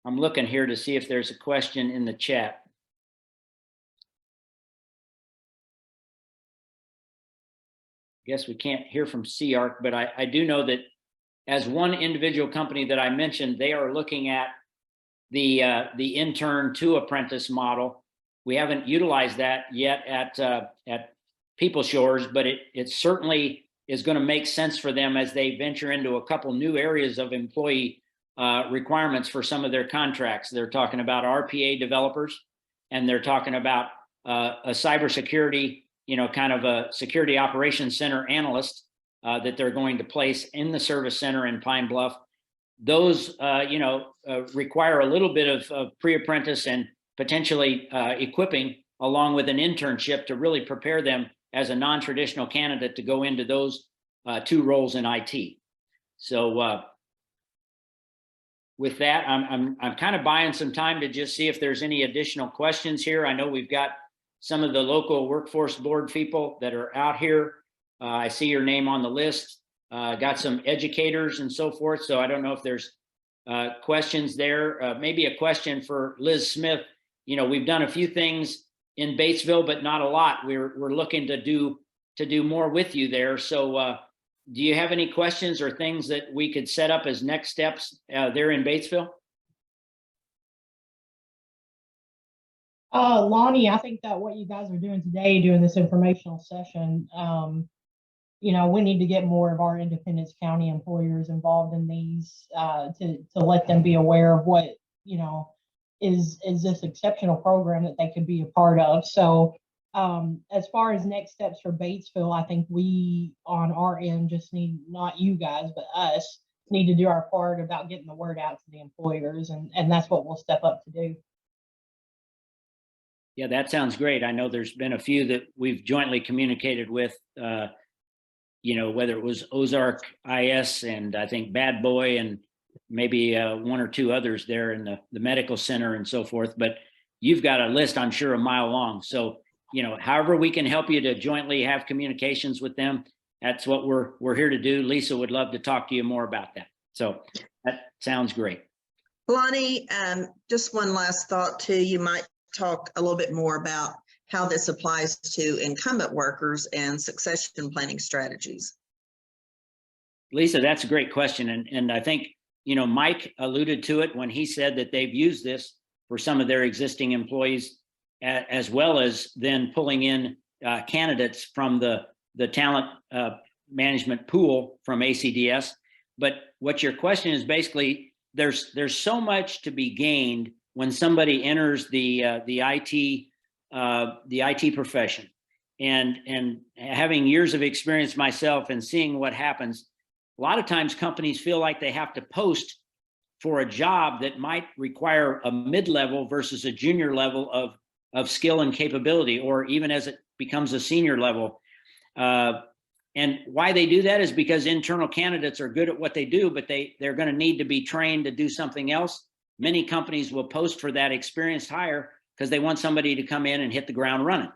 I'm looking here to see if there's a question in the chat. Guess we can't hear from SEARK, but I do know that as one individual company that I mentioned, they are looking at the intern to apprentice model. We haven't utilized that yet at People Shores, but it certainly is going to make sense for them as they venture into a couple new areas of employee requirements for some of their contracts. They're talking about RPA developers, and they're talking about a cybersecurity, kind of a security operations center analyst that they're going to place in the service center in Pine Bluff. Those, require a little bit of pre-apprentice and potentially equipping along with an internship to really prepare them as a non-traditional candidate to go into those two roles in IT. So with that, I'm kind of buying some time to just see if there's any additional questions here. I know we've got some of the local workforce board people that are out here. I see your name on the list. Got some educators and so forth. So I don't know if there's questions there. Maybe a question for Liz Smith. We've done a few things in Batesville, but not a lot. We're looking to do more with you there. So do you have any questions or things that we could set up as next steps there in Batesville? Lonnie, I think that what you guys are doing today, doing this informational session, we need to get more of our Independence County employers involved in these to let them be aware of what, is this exceptional program that they could be a part of. So as far as next steps for Batesville, I think we on our end just need, not you guys, but us, need to do our part about getting the word out to the employers. And that's what we'll step up to do. Yeah, that sounds great. I know there's been a few that we've jointly communicated with, whether it was Ozark IS and I think Bad Boy and maybe one or two others there in the medical center and so forth. But you've got a list, I'm sure, a mile long. So, however we can help you to jointly have communications with them, that's what we're here to do. Lisa would love to talk to you more about that. So that sounds great. Lonnie, just one last thought too. You might talk a little bit more about how this applies to incumbent workers and succession planning strategies. Lisa, that's a great question. And I think, Mike alluded to it when he said that they've used this for some of their existing employees, as well as then pulling in candidates from the talent management pool from ACDS. But what your question is basically, there's so much to be gained when somebody enters the IT profession, and having years of experience myself and seeing what happens, a lot of times companies feel like they have to post for a job that might require a mid-level versus a junior level of skill and capability, or even as it becomes a senior level. And why they do that is because internal candidates are good at what they do, but they're going to need to be trained to do something else. Many companies will post for that experienced hire because they want somebody to come in and hit the ground running.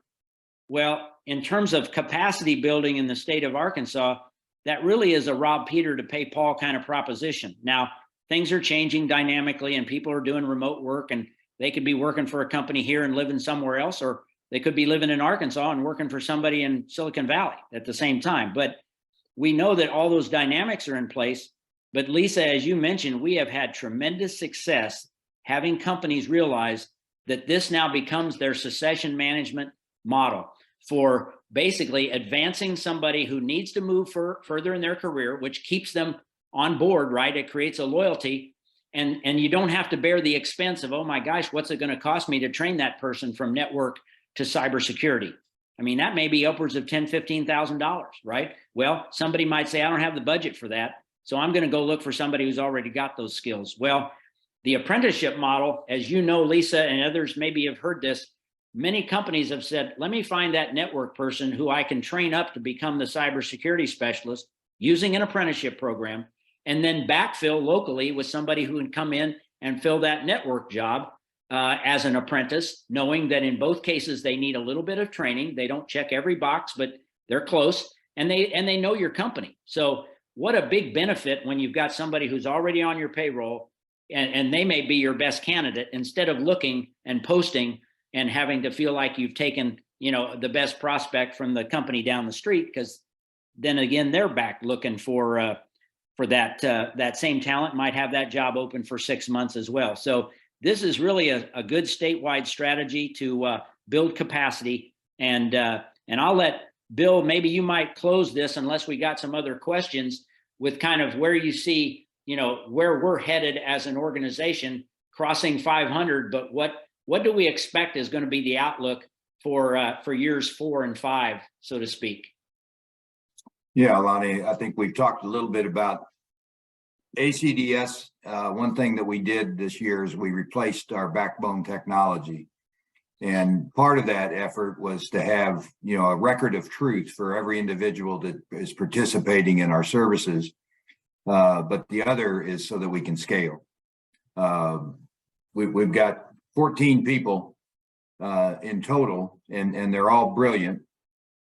Well, in terms of capacity building in the state of Arkansas, that really is a rob Peter to pay Paul kind of proposition. Now, things are changing dynamically and people are doing remote work, and they could be working for a company here and living somewhere else, or they could be living in Arkansas and working for somebody in Silicon Valley at the same time. But we know that all those dynamics are in place. But Lisa, as you mentioned, we have had tremendous success having companies realize that this now becomes their succession management model for basically advancing somebody who needs to move further in their career, which keeps them on board, right? It creates a loyalty, and you don't have to bear the expense of, oh my gosh, what's it going to cost me to train that person from network to cybersecurity? I mean, that may be upwards of $10,000, $15,000, right? Well, somebody might say, I don't have the budget for that, so I'm going to go look for somebody who's already got those skills. Well, the apprenticeship model, as you know, Lisa, and others maybe have heard this, many companies have said, let me find that network person who I can train up to become the cybersecurity specialist using an apprenticeship program, and then backfill locally with somebody who can come in and fill that network job as an apprentice, knowing that in both cases, they need a little bit of training. They don't check every box, but they're close, and they know your company. So what a big benefit when you've got somebody who's already on your payroll, and they may be your best candidate, instead of looking and posting and having to feel like you've taken, you know, the best prospect from the company down the street, because then again, they're back looking for that same talent, might have that job open for 6 months as well. So this is really a good statewide strategy to build capacity. And I'll let Bill, maybe you might close this unless we got some other questions, with kind of where you see, you know, where we're headed as an organization, crossing 500, but what do we expect is going to be the outlook for years 4 and 5, so to speak? Yeah, Lonnie, I think we've talked a little bit about ACDS. One thing that we did this year is we replaced our backbone technology. And part of that effort was to have, you know, a record of truth for every individual that is participating in our services. But the other is so that we can scale. We've got 14 people in total, and they're all brilliant.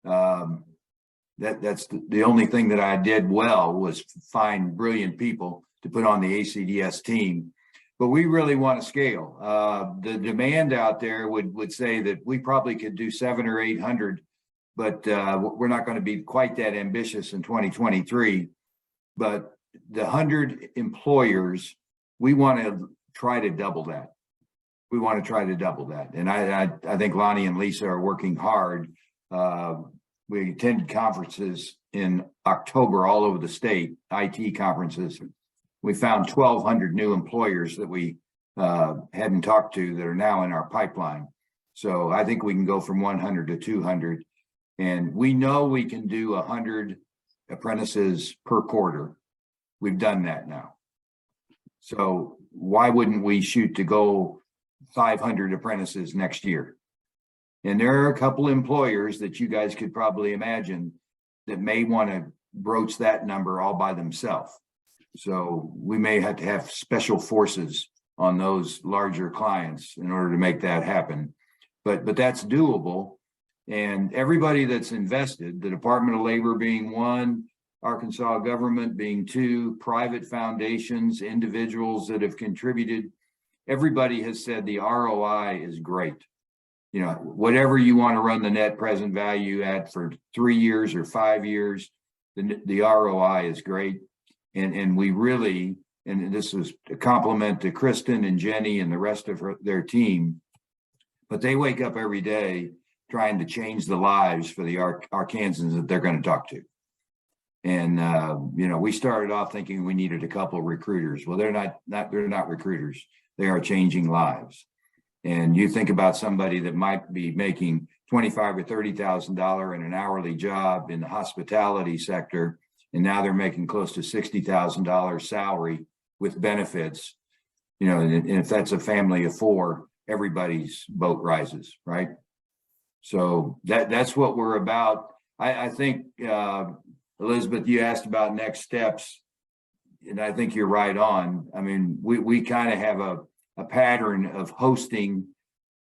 That's the only thing that I did well, was find brilliant people to put on the ACDS team. But we really want to scale. The demand out there would say that we probably could do 700 or 800, but we're not going to be quite that ambitious in 2023. But the 100 employers, we want to try to double that. We want to try to double that. And I think Lonnie and Lisa are working hard. We attended conferences in October all over the state, IT conferences. We found 1,200 new employers that we hadn't talked to that are now in our pipeline. So I think we can go from 100 to 200. And we know we can do 100 apprentices per quarter. We've done that now. So why wouldn't we shoot to go 500 apprentices next year? And there are a couple employers that you guys could probably imagine that may want to broach that number all by themselves. So we may have to have special forces on those larger clients in order to make that happen. But that's doable. And everybody that's invested, the Department of Labor being one, Arkansas government being two, private foundations, individuals that have contributed, everybody has said the ROI is great. You know, whatever you want to run the net present value at for 3 years or 5 years, the ROI is great. And we really, and this is a compliment to Kristen and Jenny and the rest of their team, but they wake up every day trying to change the lives for the Arkansans that they're going to talk to. And, you know, we started off thinking we needed a couple of recruiters. Well, they're not recruiters. They are changing lives. And you think about somebody that might be making $25,000 or $30,000 in an hourly job in the hospitality sector, and now they're making close to $60,000 salary with benefits. You know, and if that's a family of 4, everybody's boat rises, right? So that's what we're about. I think, Elizabeth, you asked about next steps, and I think you're right on. I mean, we kind of have a pattern of hosting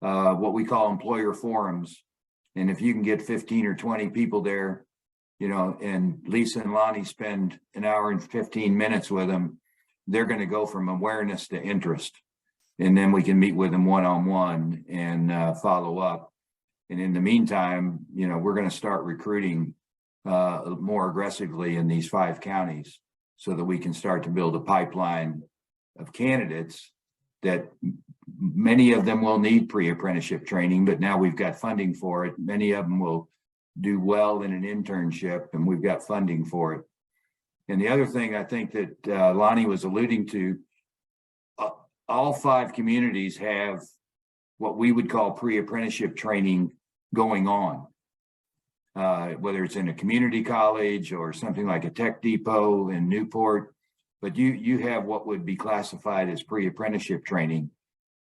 what we call employer forums. And if you can get 15 or 20 people there, you know, and Lisa and Lonnie spend an hour and 15 minutes with them, they're going to go from awareness to interest. And then we can meet with them one-on-one and follow up. And in the meantime, you know, we're going to start recruiting more aggressively in these 5 counties so that we can start to build a pipeline of candidates that many of them will need pre-apprenticeship training, but now we've got funding for it. Many of them will do well in an internship, and we've got funding for it. And the other thing I think that Lonnie was alluding to, all 5 communities have what we would call pre-apprenticeship training going on, whether it's in a community college or something like a tech depot in Newport. But you have what would be classified as pre-apprenticeship training.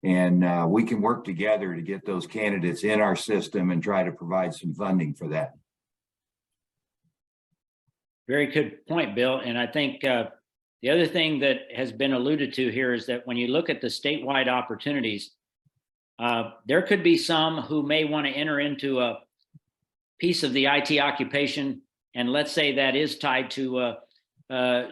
And we can work together to get those candidates in our system and try to provide some funding for that. Very good point, Bill. And I think the other thing that has been alluded to here is that when you look at the statewide opportunities, there could be some who may want to enter into a piece of the IT occupation. And let's say that is tied to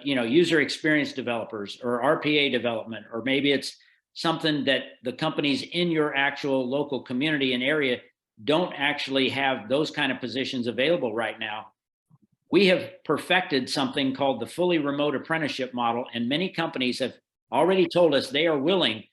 you know, user experience developers or RPA development, or maybe it's something that the companies in your actual local community and area don't actually have those kind of positions available right now. We have perfected something called the fully remote apprenticeship model, and many companies have already told us they are willing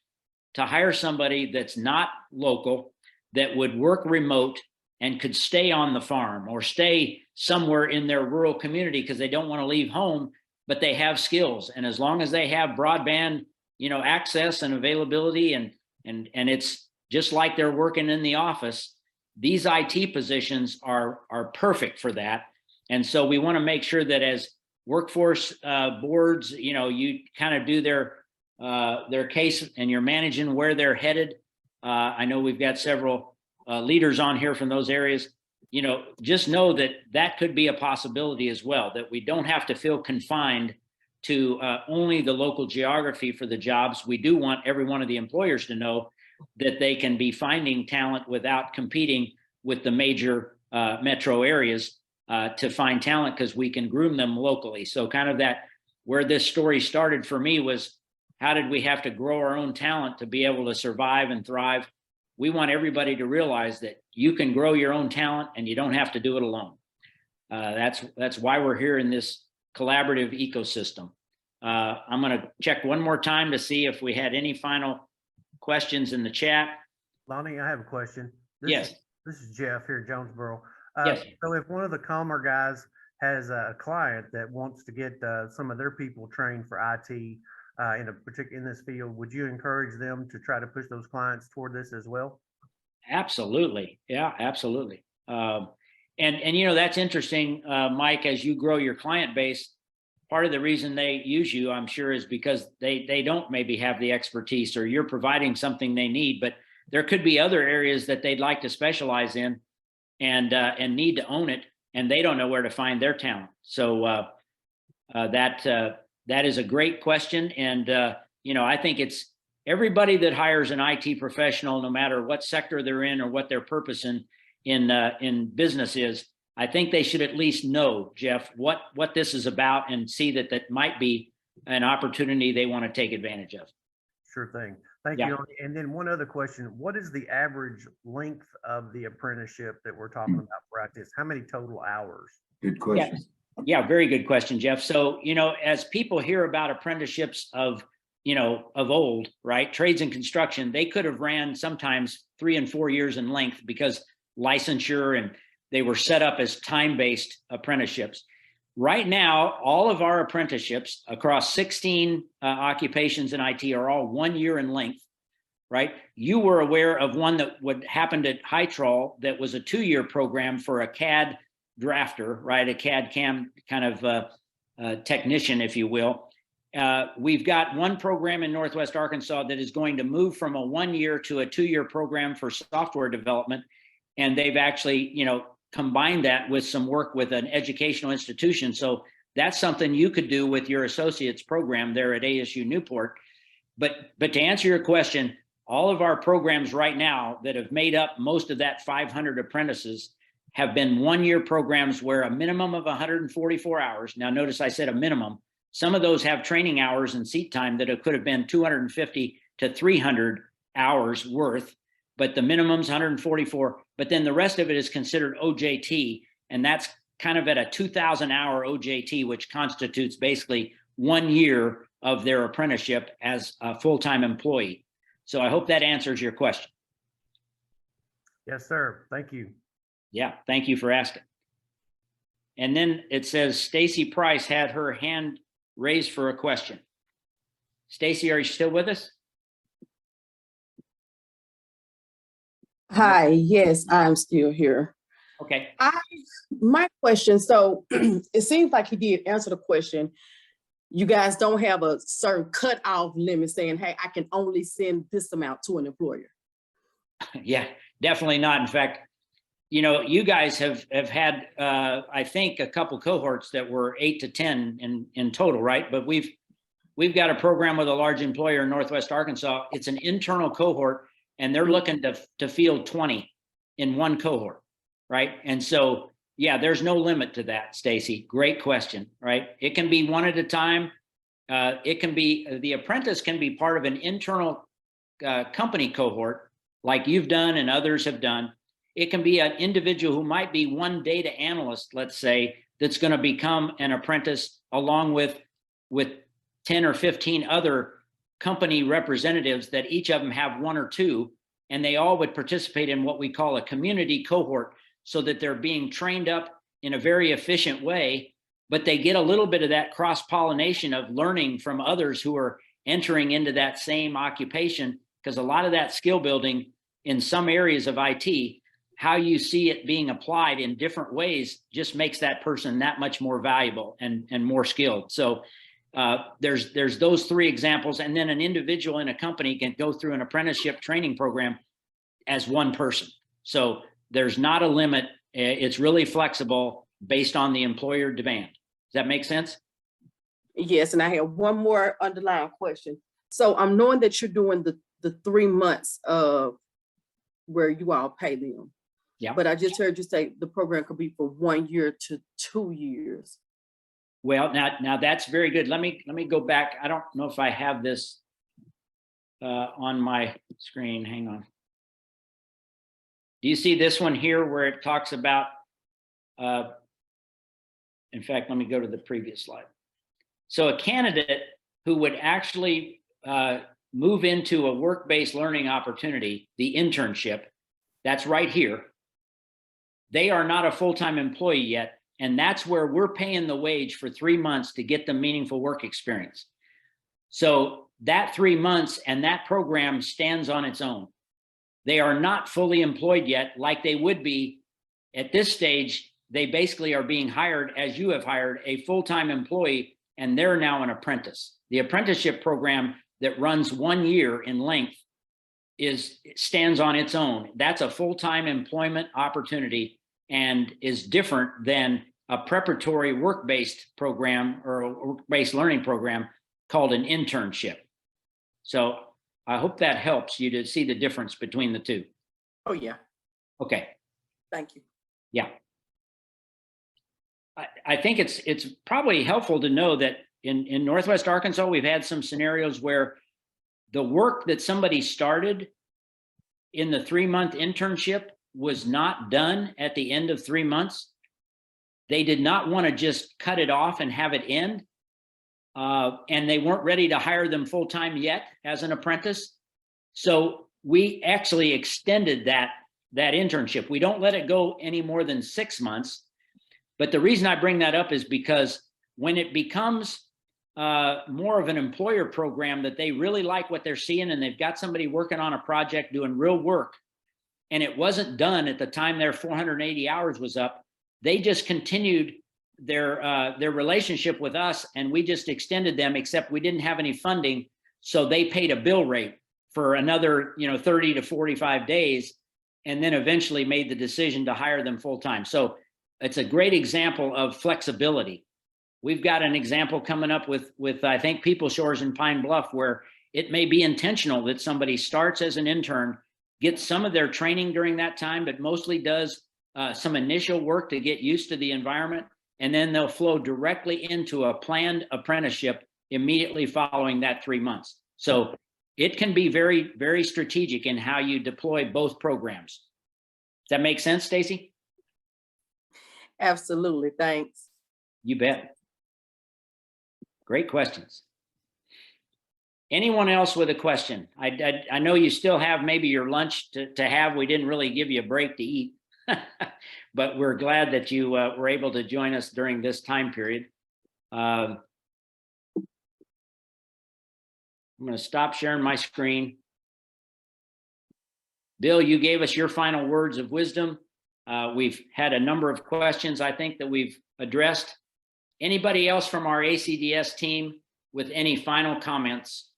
to hire somebody that's not local, that would work remote and could stay on the farm or stay somewhere in their rural community because they don't want to leave home, but they have skills. And as long as they have broadband, you know, access and availability, and it's just like they're working in the office, these IT positions are perfect for that. And so we want to make sure that as workforce boards, you know, you kind of do their case and you're managing where they're headed. I know we've got several leaders on here from those areas. You know, just know that that could be a possibility as well, that we don't have to feel confined to only the local geography for the jobs. We do want every one of the employers to know that they can be finding talent without competing with the major metro areas to find talent, because we can groom them locally. So kind of that, where this story started for me was, how did we have to grow our own talent to be able to survive and thrive? We want everybody to realize that you can grow your own talent and you don't have to do it alone. That's why we're here in this collaborative ecosystem. I'm going to check one more time to see if we had any final questions in the chat. Lonnie, I have a question. Yes. This is Jeff here in Jonesboro. Yes. So if one of the Calmer guys has a client that wants to get some of their people trained for IT in this field, would you encourage them to try to push those clients toward this as well? Absolutely. Yeah, absolutely. And you know, that's interesting, Mike, as you grow your client base, part of the reason they use you, I'm sure, is because they don't maybe have the expertise, or you're providing something they need, but there could be other areas that they'd like to specialize in and need to own it, and they don't know where to find their talent. So that is a great question. And you know, I think it's everybody that hires an IT professional, no matter what sector they're in or what their purpose in business is, I think they should at least know, Jeff, what this is about, and see that might be an opportunity they want to take advantage of. Sure thing. Thank you. And then one other question: what is the average length of the apprenticeship that we're talking about for this? How many total hours? Good question. Yeah, very good question, Jeff. So, you know, as people hear about apprenticeships of old, right, trades and construction, they could have ran sometimes 3 and 4 years in length because licensure, and they were set up as time-based apprenticeships. Right now, all of our apprenticeships across 16 occupations in IT are all 1 year in length, right? You were aware of one that happened at Hytrol that was a 2-year program for a CAD drafter, right? A CAD CAM kind of technician, if you will. We've got one program in Northwest Arkansas that is going to move from a 1 year to a 2-year program for software development. And they've actually, you know, combined that with some work with an educational institution. So that's something you could do with your associate's program there at ASU Newport. But to answer your question, all of our programs right now that have made up most of that 500 apprentices have been 1-year programs where a minimum of 144 hours. Now, notice I said a minimum. Some of those have training hours and seat time that it could have been 250 to 300 hours worth, but the minimum's 144. But then the rest of it is considered OJT, and that's kind of at a 2,000-hour OJT, which constitutes basically 1 year of their apprenticeship as a full-time employee. So I hope that answers your question. Yes, sir. Thank you. Yeah, thank you for asking. And then it says Stacy Price had her hand raised for a question. Stacy, are you still with us? Hi, yes, I'm still here. Okay. My question, so it seems like he did answer the question. You guys don't have a certain cutoff limit saying, hey, I can only send this amount to an employer. Yeah, definitely not. In fact, you know, you guys have had, I think, a couple cohorts that were 8 to 10 in total, right? But we've got a program with a large employer in Northwest Arkansas. It's an internal cohort, and they're looking to field 20 in one cohort, right? And so, yeah, there's no limit to that, Stacy. Great question, right? It can be one at a time. It can be, the apprentice can be part of an internal company cohort like you've done and others have done. It can be an individual who might be one data analyst, let's say, that's going to become an apprentice along with 10 or 15 other company representatives that each of them have 1 or 2, and they all would participate in what we call a community cohort, so that they're being trained up in a very efficient way, but they get a little bit of that cross-pollination of learning from others who are entering into that same occupation, because a lot of that skill building in some areas of IT, how you see it being applied in different ways just makes that person that much more valuable and more skilled. So there's those 3 examples. And then an individual in a company can go through an apprenticeship training program as one person. So there's not a limit. It's really flexible based on the employer demand. Does that make sense? Yes, and I have one more underlying question. So I'm knowing that you're doing the 3 months of where you all pay them. Yeah. But I just heard you say the program could be for 1 year to 2 years. Well, now that's very good. Let me go back. I don't know if I have this on my screen. Hang on. Do you see this one here where it talks about, in fact, let me go to the previous slide. So a candidate who would actually move into a work-based learning opportunity, the internship, that's right here. They are not a full-time employee yet, and that's where we're paying the wage for 3 months to get them meaningful work experience. So that 3 months and that program stands on its own. They are not fully employed yet like they would be at this stage. They basically are being hired, as you have hired, a full-time employee, and they're now an apprentice. The apprenticeship program that runs 1 year in length stands on its own. That's a full-time employment opportunity and is different than a preparatory work-based program or a work-based learning program called an internship. So I hope that helps you to see the difference between the 2. Oh, yeah. Okay. Thank you. Yeah. I think it's probably helpful to know that in Northwest Arkansas, we've had some scenarios where the work that somebody started in the 3-month internship was not done at the end of 3 months. They did not want to just cut it off and have it end. And they weren't ready to hire them full-time yet as an apprentice. So we actually extended that internship. We don't let it go any more than 6 months. But the reason I bring that up is because when it becomes more of an employer program that they really like what they're seeing, and they've got somebody working on a project doing real work, and it wasn't done at the time their 480 hours was up, they just continued their relationship with us, and we just extended them, except we didn't have any funding. So they paid a bill rate for another 30 to 45 days, and then eventually made the decision to hire them full time. So it's a great example of flexibility. We've got an example coming up with I think People Shores in Pine Bluff, where it may be intentional that somebody starts as an intern, gets some of their training during that time, but mostly does some initial work to get used to the environment, and then they'll flow directly into a planned apprenticeship immediately following that 3 months. So it can be very, very strategic in how you deploy both programs. Does that make sense, Stacy? Absolutely, thanks. You bet. Great questions. Anyone else with a question? I know you still have maybe your lunch to have. We didn't really give you a break to eat, but we're glad that you were able to join us during this time period. I'm going to stop sharing my screen. Bill, you gave us your final words of wisdom. We've had a number of questions, I think, that we've addressed. Anybody else from our ACDS team with any final comments?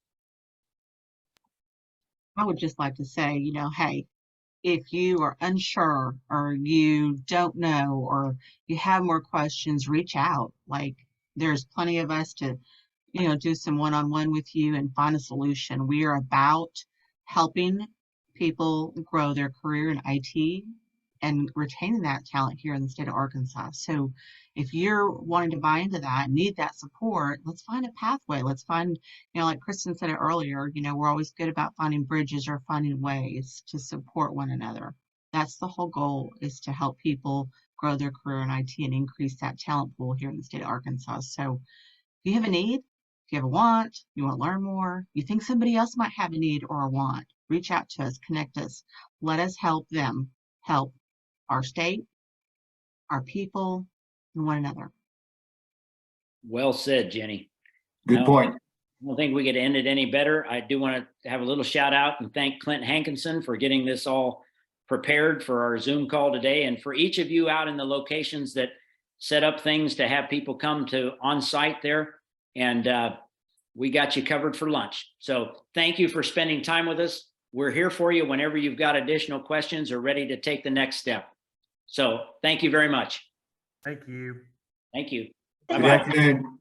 I would just like to say, you know, hey, if you are unsure or you don't know or you have more questions, reach out. Like, there's plenty of us to, you know, do some one-on-one with you and find a solution. We are about helping people grow their career in IT and retaining that talent here in the state of Arkansas. So if you're wanting to buy into that, need that support, let's find a pathway. Let's find, you know, like Kristen said it earlier, you know, we're always good about finding bridges or finding ways to support one another. That's the whole goal, is to help people grow their career in IT and increase that talent pool here in the state of Arkansas. So if you have a need, if you have a want, you want to learn more, you think somebody else might have a need or a want, reach out to us, connect us. Let us help them help our state, our people, and one another. Well said, Jenny. Good point. I don't think we could end it any better. I do want to have a little shout out and thank Clint Hankinson for getting this all prepared for our Zoom call today, and for each of you out in the locations that set up things to have people come to on site there. And we got you covered for lunch. So thank you for spending time with us. We're here for you whenever you've got additional questions or ready to take the next step. So thank you very much. Thank you. Thank you. Thank Good afternoon.